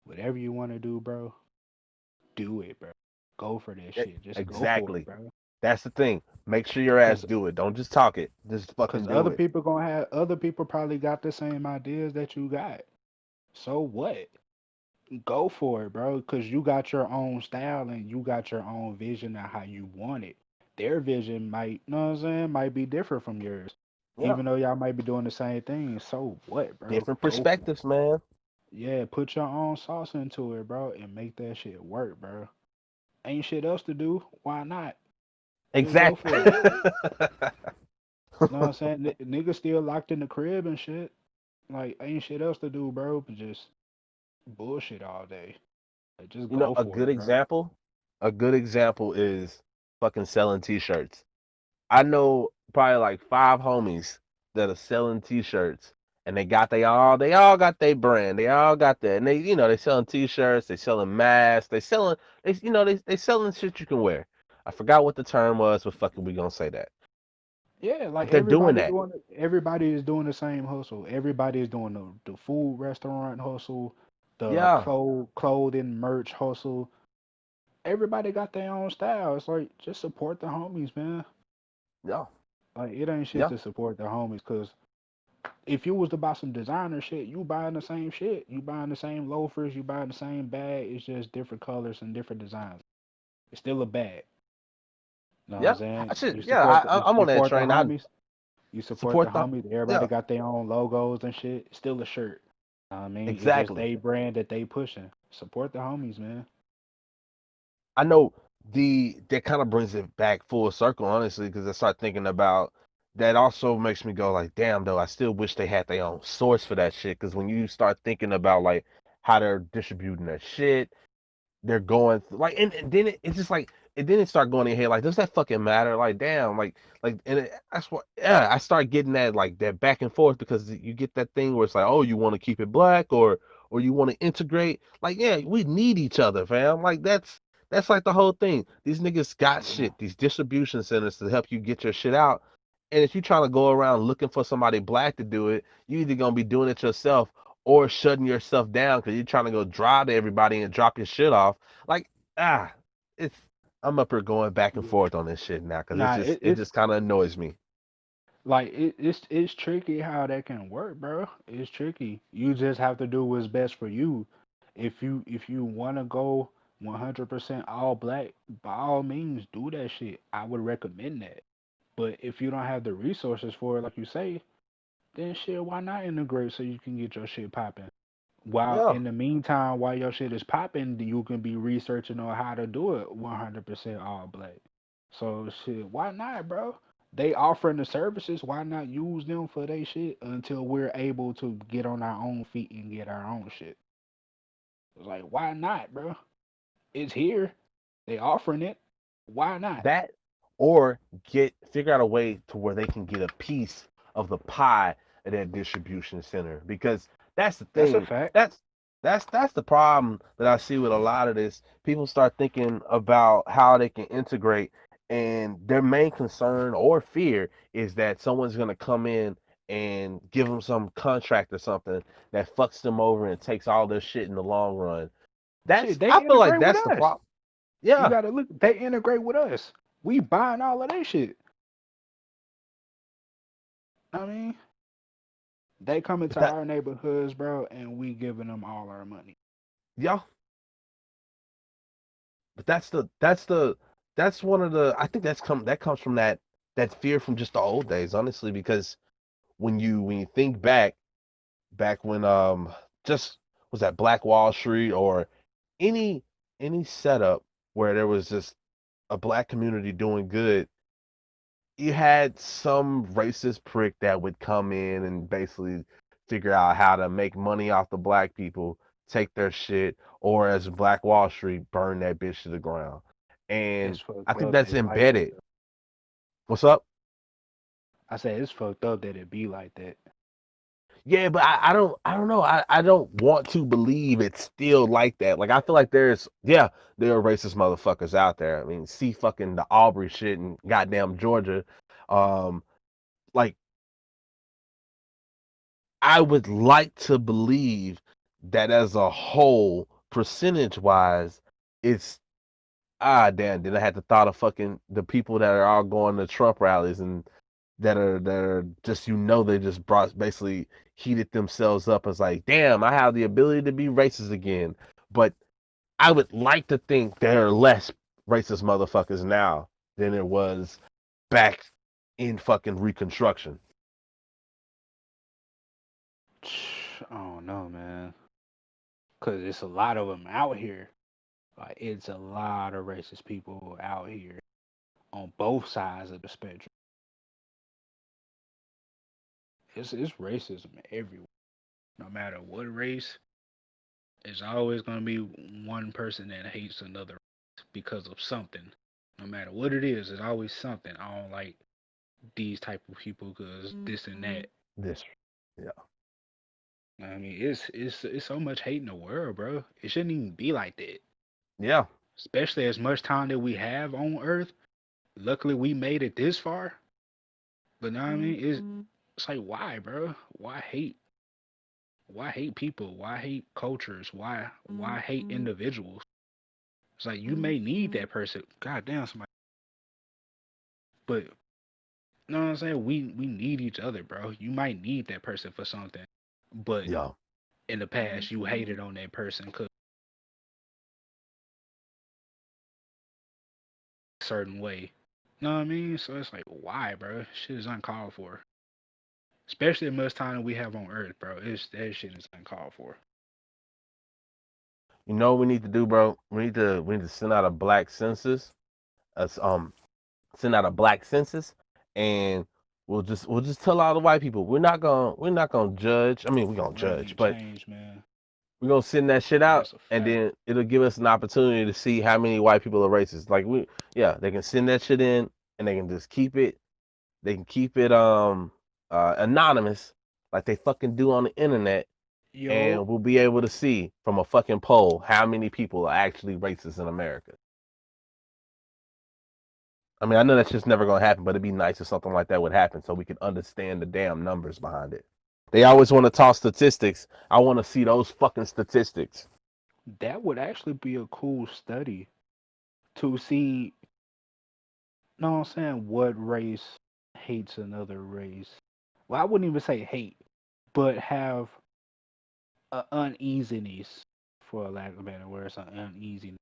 whatever you want to do, bro, do it, bro. Go for that shit. Just go for it, Exactly. bro. That's the thing. Make sure your ass Cause, do it. Don't just talk it. Just cause fucking do other it. people gonna have other people probably got the same ideas that you got. So what? Go for it, bro. Cause you got your own style and you got your own vision of how you want it. Their vision might, you know what I'm saying, might be different from yours. Yeah. Even though y'all might be doing the same thing. So what, bro? Different Go for it. perspectives, man. Yeah, put your own sauce into it, bro, and make that shit work, bro. Ain't shit else to do. Why not? Just go Exactly. for it. Know what I'm saying? Niggas still locked in the crib and shit. Like, ain't shit else to do, bro, but just bullshit all day. Like, just You know, go for it, bro. a good example is fucking selling t-shirts. I know probably like five homies that are selling t-shirts and they all got their brand. They all got that. And they selling t-shirts, they selling masks, they selling shit you can wear. I forgot what the term was, but fucking we gonna say that. Yeah, like But they're doing that. everybody is doing the same hustle. Everybody is doing the food restaurant hustle, the Yeah. clothing merch hustle. Everybody got their own style. It's like just support the homies, man. Yeah. Like it ain't shit Yeah. to support the homies, cause if you was to buy some designer shit, you buying the same shit. You buying the same loafers, you buying the same bag. It's just different colors and different designs. It's still a bag. You know what I'm Yeah. saying? I should You yeah, support you I'm on that support the train. I homies. You support the support the homies. yeah, Everybody got their own logos and shit. It's still a shirt. You know what I mean? It's just exactly. they brand that they pushing. Support the homies, man. I know that kind of brings it back full circle, honestly, because I start thinking about that also makes me go like, damn, though, I still wish they had their own source for that shit. Because when you start thinking about like how they're distributing their shit, they're going like and then it's just like and then it start going in your head like does that fucking matter like damn that's what yeah I start getting that like that back and forth because you get that thing where it's like oh you want to keep it black or you want to integrate like yeah we need each other fam like that's like the whole thing these niggas got Yeah. shit these distribution centers to help you get your shit out and if you trying to go around looking for somebody black to do it you either gonna be doing it yourself or shutting yourself down because you're trying to go drive to everybody and drop your shit off. Like, ah, it's I'm up here going back and Yeah. forth on this shit now because Nah, it just kind of annoys me. like it's tricky how that can work, bro. It's tricky. You just have to do what's best for you. If you want to go 100% all black, by all means do that shit. I would recommend that. But if you don't have the resources for it, like you say, then shit, why not integrate so you can get your shit popping? While Yeah, in the meantime, while your shit is popping, you can be researching on how to do it 100% all black. So shit, why not, bro? They offering the services, why not use them for their shit until we're able to get on our own feet and get our own shit? It's like, why not, bro? It's here. They offering it. Why not? that or get figure out a way to where they can get a piece of the pie of that distribution center because that's the That's a thing. fact. That's the problem that I see with a lot of this. People start thinking about how they can integrate, and their main concern or fear is that someone's gonna come in and give them some contract or something that fucks them over and takes all their shit in the long run. That's Shit, they I feel like integrate with that's the us. problem. You Yeah, gotta look. They integrate with us. We buying all of their shit. I mean, they come but into that our neighborhoods, bro, and we giving them all our money. yeah, but that's one of the I think that comes from that fear from just the old days, honestly, because when you think back when just was that Black Wall Street or any any setup where there was just a black community doing good, you had some racist prick that would come in and basically figure out how to make money off the black people, take their shit, or as Black Wall Street, burn that bitch to the ground. It's And I fucked think up that that's it's like that. embedded. What's up? I said it's fucked up that it be like that. Yeah, but I don't know. I don't want to believe it's still like that. Like I feel like there are racist motherfuckers out there. I mean, see fucking the Aubrey shit in goddamn Georgia. Um, like I would like to believe that as a whole, percentage wise, it's damn. Then I had to thought of fucking the people that are all going to Trump rallies and that are just they just brought basically heated themselves up as like, damn, I have the ability to be racist again. But I would like to think there are less racist motherfuckers now than there was back in fucking Reconstruction. I don't know, man. Cause it's a lot of them out here. Like it's a lot of racist people out here on both sides of the spectrum. It's racism everywhere. No matter what race, there's always gonna be one person that hates another race because of something. No matter what it is, there's always something. I don't like these type of people because this and that. This, yeah, I mean, it's so much hate in the world, bro. It shouldn't even be like that. yeah, Especially as much time that we have on Earth. Luckily, we made it this far. But now I mean, it's like why, bro? Why hate? Why hate people? Why hate cultures? Why hate individuals? It's like you may need that person. God damn, somebody. But you know what I'm saying? We need each other, bro. You might need that person for something, but yeah. in the past you hated on that person because a certain way. You know what I mean? So it's like why, bro? Shit is uncalled for. Especially the much time that we have on Earth, bro. It's that shit is uncalled for. You know what we need to do, bro? We need to send out a black census. Us send out a black census, and we'll just tell all the white people we're not gonna judge. I mean, we're The gonna world judge, need but change, man. we're gonna send that shit out, That's a and fact. then it'll give us an opportunity to see how many white people are racist. Like yeah, they can send that shit in, and they can just keep it. They can keep it anonymous, like they fucking do on the internet, Yo, and we'll be able to see from a fucking poll how many people are actually racist in America. I mean, I know that's just never gonna happen, but it'd be nice if something like that would happen so we could understand the damn numbers behind it. They always want to talk statistics. I want to see those fucking statistics. that would actually be a cool study to see, know what I'm saying, what race hates another race. Well, I wouldn't even say hate, but have a uneasiness, for lack of a better word, an uneasiness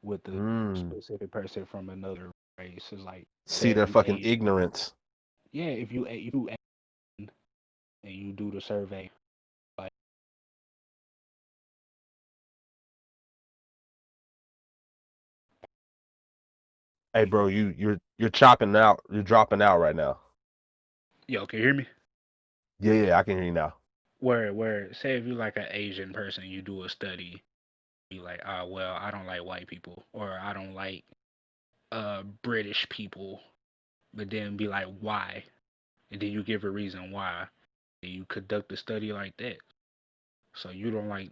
with the Mm. specific person from another race. It's like, See say their if you fucking ate, ignorance. yeah, if you ate and you do the survey. Like, Hey, bro, you're chopping out. You're dropping out right now. yo, can you hear me? Yeah, yeah, I can hear you now. Where say if you like an Asian person, you do a study, be like, ah, well, I don't like white people, or I don't like British people, but then be like, why? And then you give a reason why. And you conduct a study like that. So you don't like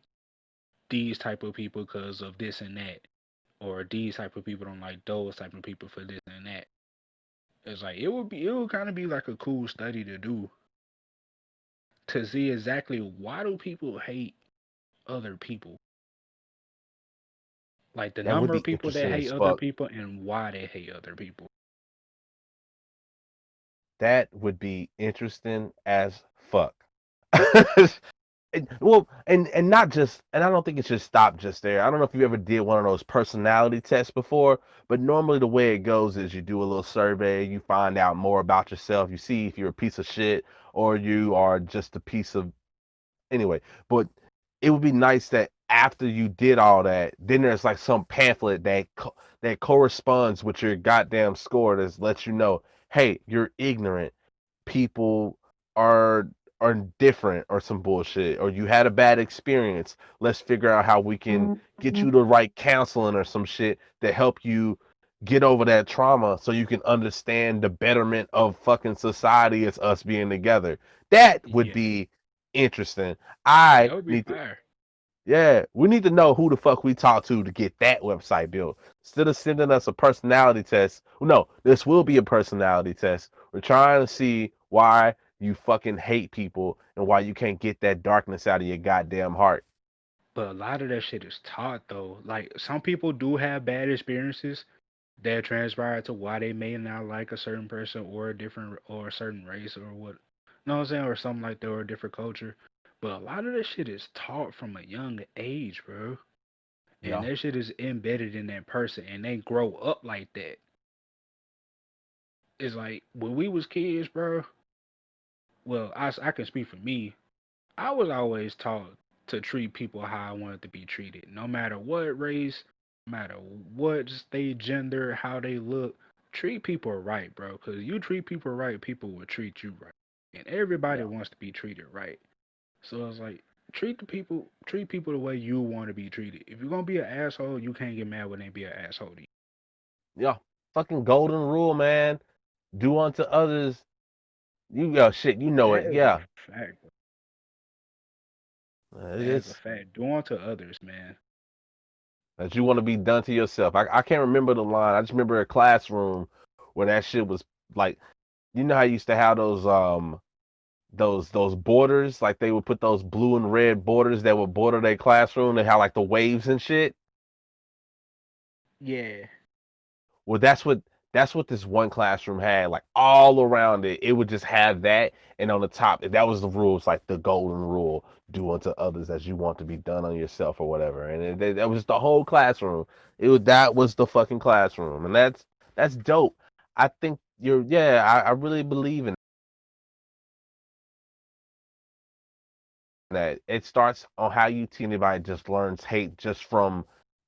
these type of people because of this and that, or these type of people don't like those type of people for this and that. It's like it would kind of be like a cool study to do to see exactly why do people hate other people, like the That would number be of people that interesting hate as other fuck. people and why they hate other people. That would be interesting as fuck. Well, and not just, and I don't think it should stop just there. I don't know if you ever did one of those personality tests before, but normally the way it goes is you do a little survey, you find out more about yourself, you see if you're a piece of shit or you are just a piece of anyway. But it would be nice that after you did all that, then there's like some pamphlet that corresponds with your goddamn score that lets you know, hey, you're ignorant, people are are different or some bullshit or you had a bad experience. Let's figure out how we can get you the right counseling or some shit to help you get over that trauma so you can understand the betterment of fucking society as us being together. That would Yeah, be interesting. I that would be need to fire. yeah, we need to know who the fuck we talk to get that website built. Instead of sending us a personality test, no, this will be a personality test. We're trying to see why you fucking hate people and why you can't get that darkness out of your goddamn heart. But a lot of that shit is taught though. Like some people do have bad experiences that transpire to why they may not like a certain person or a different or a certain race or what. Know what I'm saying? Or something like that or a different culture. But a lot of that shit is taught from a young age, bro. And Yeah, that shit is embedded in that person and they grow up like that. It's like when we was kids, bro. Well, I can speak for me. I was always taught to treat people how I wanted to be treated, no matter what race, no matter what state, gender, how they look. Treat people right, bro. Because you treat people right, people will treat you right. And everybody yeah, wants to be treated right. So it's like treat people the way you want to be treated. If you're gonna be an asshole, you can't get mad when they be an asshole to you. yeah. Fucking golden rule, man. Do unto others. You shit. You know That it. is a Yeah, fact. That is a it's fact. Do unto others, man. that you want to be done to yourself. I can't remember the line. I just remember a classroom where that shit was like, you know how you used to have those borders, like they would put those blue and red borders that would border their classroom. They had like the waves and shit. Yeah. Well, that's what this one classroom had. Like all around it, it would just have that, and on the top, that was the rules, like the golden rule: do unto others as you want to be done on yourself or whatever. And that was the whole classroom. That was the fucking classroom, and that's dope. I think yeah. I really believe in that. It starts on how you teach anybody just learns hate just from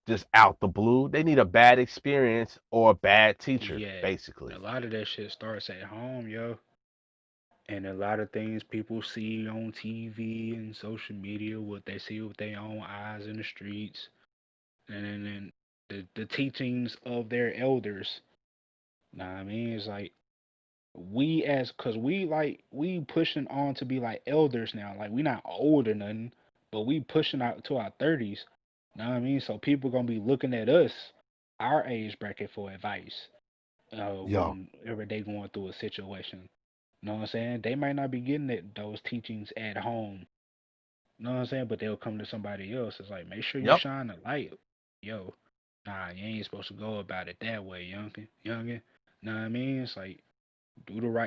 just out the blue. They need a bad experience or a bad teacher, Yeah. A basically. lot of that shit starts at home, yo. And a lot of things people see on TV and social media, what they see with their own eyes in the streets, and the teachings of their elders. Nah, I mean, it's like cause we pushing on to be like elders now. Like we not old or nothing, but we pushing out to our 30s. Know what I mean? So people gonna be looking at us, our age bracket for advice. Yo, Whenever they going through a situation. Know what I'm saying? They might not be getting those teachings at home. Know what I'm saying? But they'll come to somebody else. It's like, make sure you yep, shine the light. Yo, nah, you ain't supposed to go about it that way, youngin. Know what I mean? It's like,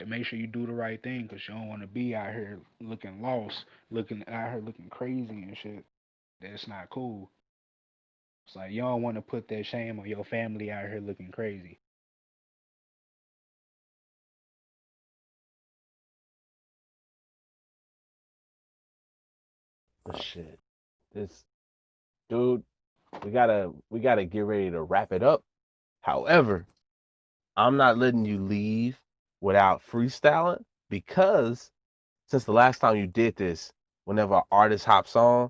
make sure you do the right thing because you don't want to be out here looking lost, looking out here looking crazy and shit. That's not cool. It's like, you don't want to put that shame on your family out here looking crazy. But shit, this dude, we gotta get ready to wrap it up. However, I'm not letting you leave without freestyling because since the last time you did this, whenever an artist hops on,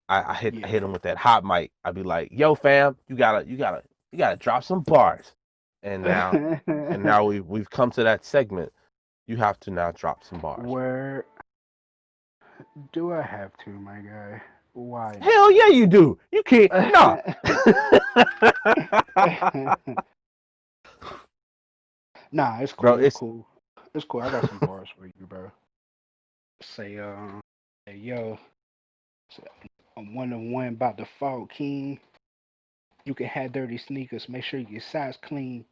I hit Yeah. him with that hot mic. I'd be like, "Yo, fam, you gotta drop some bars." And now we've come to that segment. You have to now drop some bars. Where do I have to, my guy? Why Hell yeah, you do. You can't. Nah. not? Nah, it's Bro, cool. It's it's cool. It's cool. I got some bars for you, bro. Say, hey, yo, say, I'm 1-1 about the fall king. You can have dirty sneakers. Make sure your socks clean.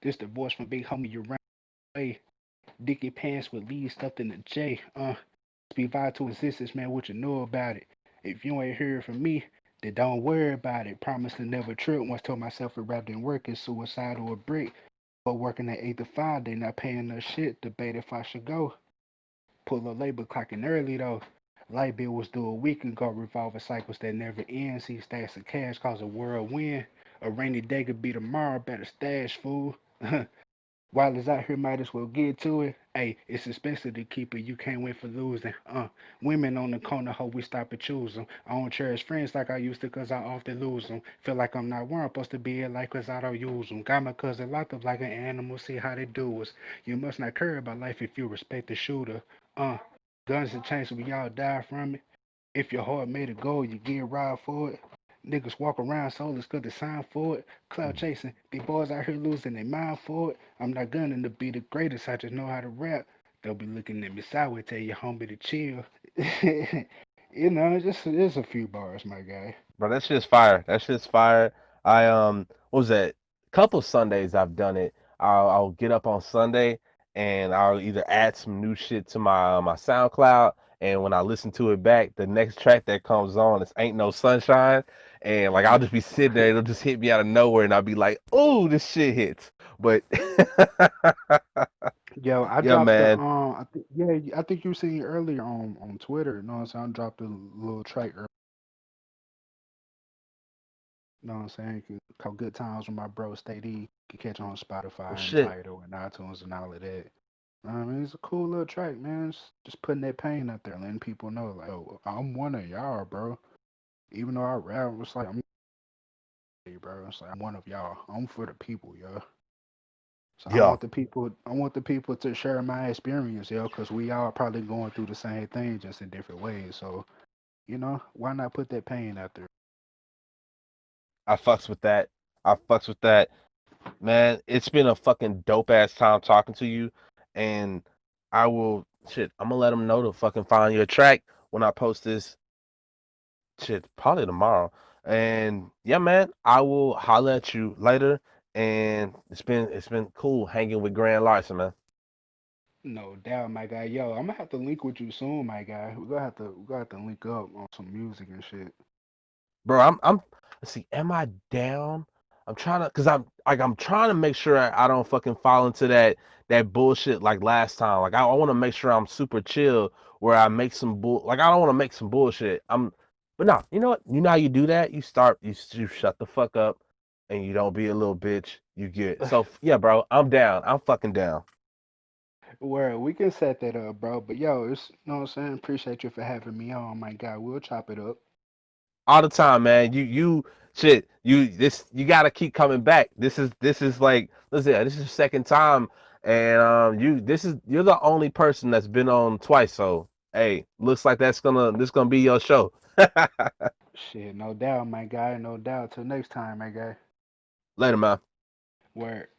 This the voice from Big Homie. You run away. Dicky pants with leaves stuffed in the J. Be vital existence, man. What you know about it? If you ain't heard from me, then don't worry about it. Promise to never trip. Once told myself it rather than work is suicide or a break. But working at 8 to 5, they not paying us shit. Debate if I should go. Pull a labor clocking early though. Light bill was due a week ago. Revolving cycles that never end. See stacks of cash cause a whirlwind. A rainy day could be tomorrow. Better stash, fool. While it's out here, might as well get to it. Hey, it's expensive to keep it. You can't win for losing. Women on the corner, hope we stop and choose them. I don't cherish friends like I used to, cause I often lose them. Feel like I'm not where I'm supposed to be in life, cause I don't use them. Got my cousin locked up like an animal, see how they do us. You must not care about life if you respect the shooter. Uh, Guns and chains, we all die from it. If your heart made a goal, you get robbed for it. Niggas walk around soulless cause they sign for it. Cloud chasing. These boys out here losing their mind for it. I'm not gunning to be the greatest, I just know how to rap. They'll be looking at me sideways, tell your homie to chill. Just a few bars, my guy. bro, that shit's fire. That shit's fire. What was that? Couple Sundays I've done it. I'll get up on Sunday and I'll either add some new shit to my SoundCloud, and when I listen to it back, the next track that comes on is "Ain't No Sunshine," and like I'll Yeah. just be sitting there, it'll just hit me out of nowhere, and I'll be like, "Ooh, this shit hits." But Yo, I yeah, dropped the man, I think you seen earlier on Twitter. You know what I'm saying? I dropped a little track. You know what I'm saying? Called Good Times with my bro Stay D. You can catch on well, Spotify and shit. Tidal and iTunes and all of that. I mean, it's a cool little track, man. It's just putting that pain out there, letting people know, like, oh, I'm one of y'all, bro. Even though I rap, it's like I'm bro. It's like I'm one of y'all. I'm for the people, yo. So I Yeah, want the people. I want the people to share my experience, yo, because we all probably going through the same thing, just in different ways. So why not put that pain out there? I fucks with that. I fucks with that. Man, it's been a fucking dope ass time talking to you, and I will shit. I'm gonna let them know to fucking find your track when I post this shit probably tomorrow. And yeah, man, I will holler at you later. And it's been cool hanging with Grand Larson, man. No doubt, my guy. Yo, I'm gonna have to link with you soon, my guy. We gonna have to link up on some music and shit. Bro, I'm let's see, am I down? I'm trying to, cause I'm trying to make sure I don't fucking fall into that bullshit like last time. Like I want to make sure I'm super chill where I make some like I don't want to make some bullshit. But no, you know what? You know how you do that? You shut the fuck up and you don't be a little bitch. You get so yeah, bro. I'm down. I'm fucking down. Where we can set that up, bro. But yo, it's you know what I'm saying. Appreciate you for having me on, my guy. We'll chop it up. All the time, man. You shit. You gotta keep coming back. This is like let's say this is your second time, and you're the only person that's been on twice. So hey, looks like this gonna be your show. Shit, no doubt, my guy. No doubt. Till next time, my guy. Later, man. Where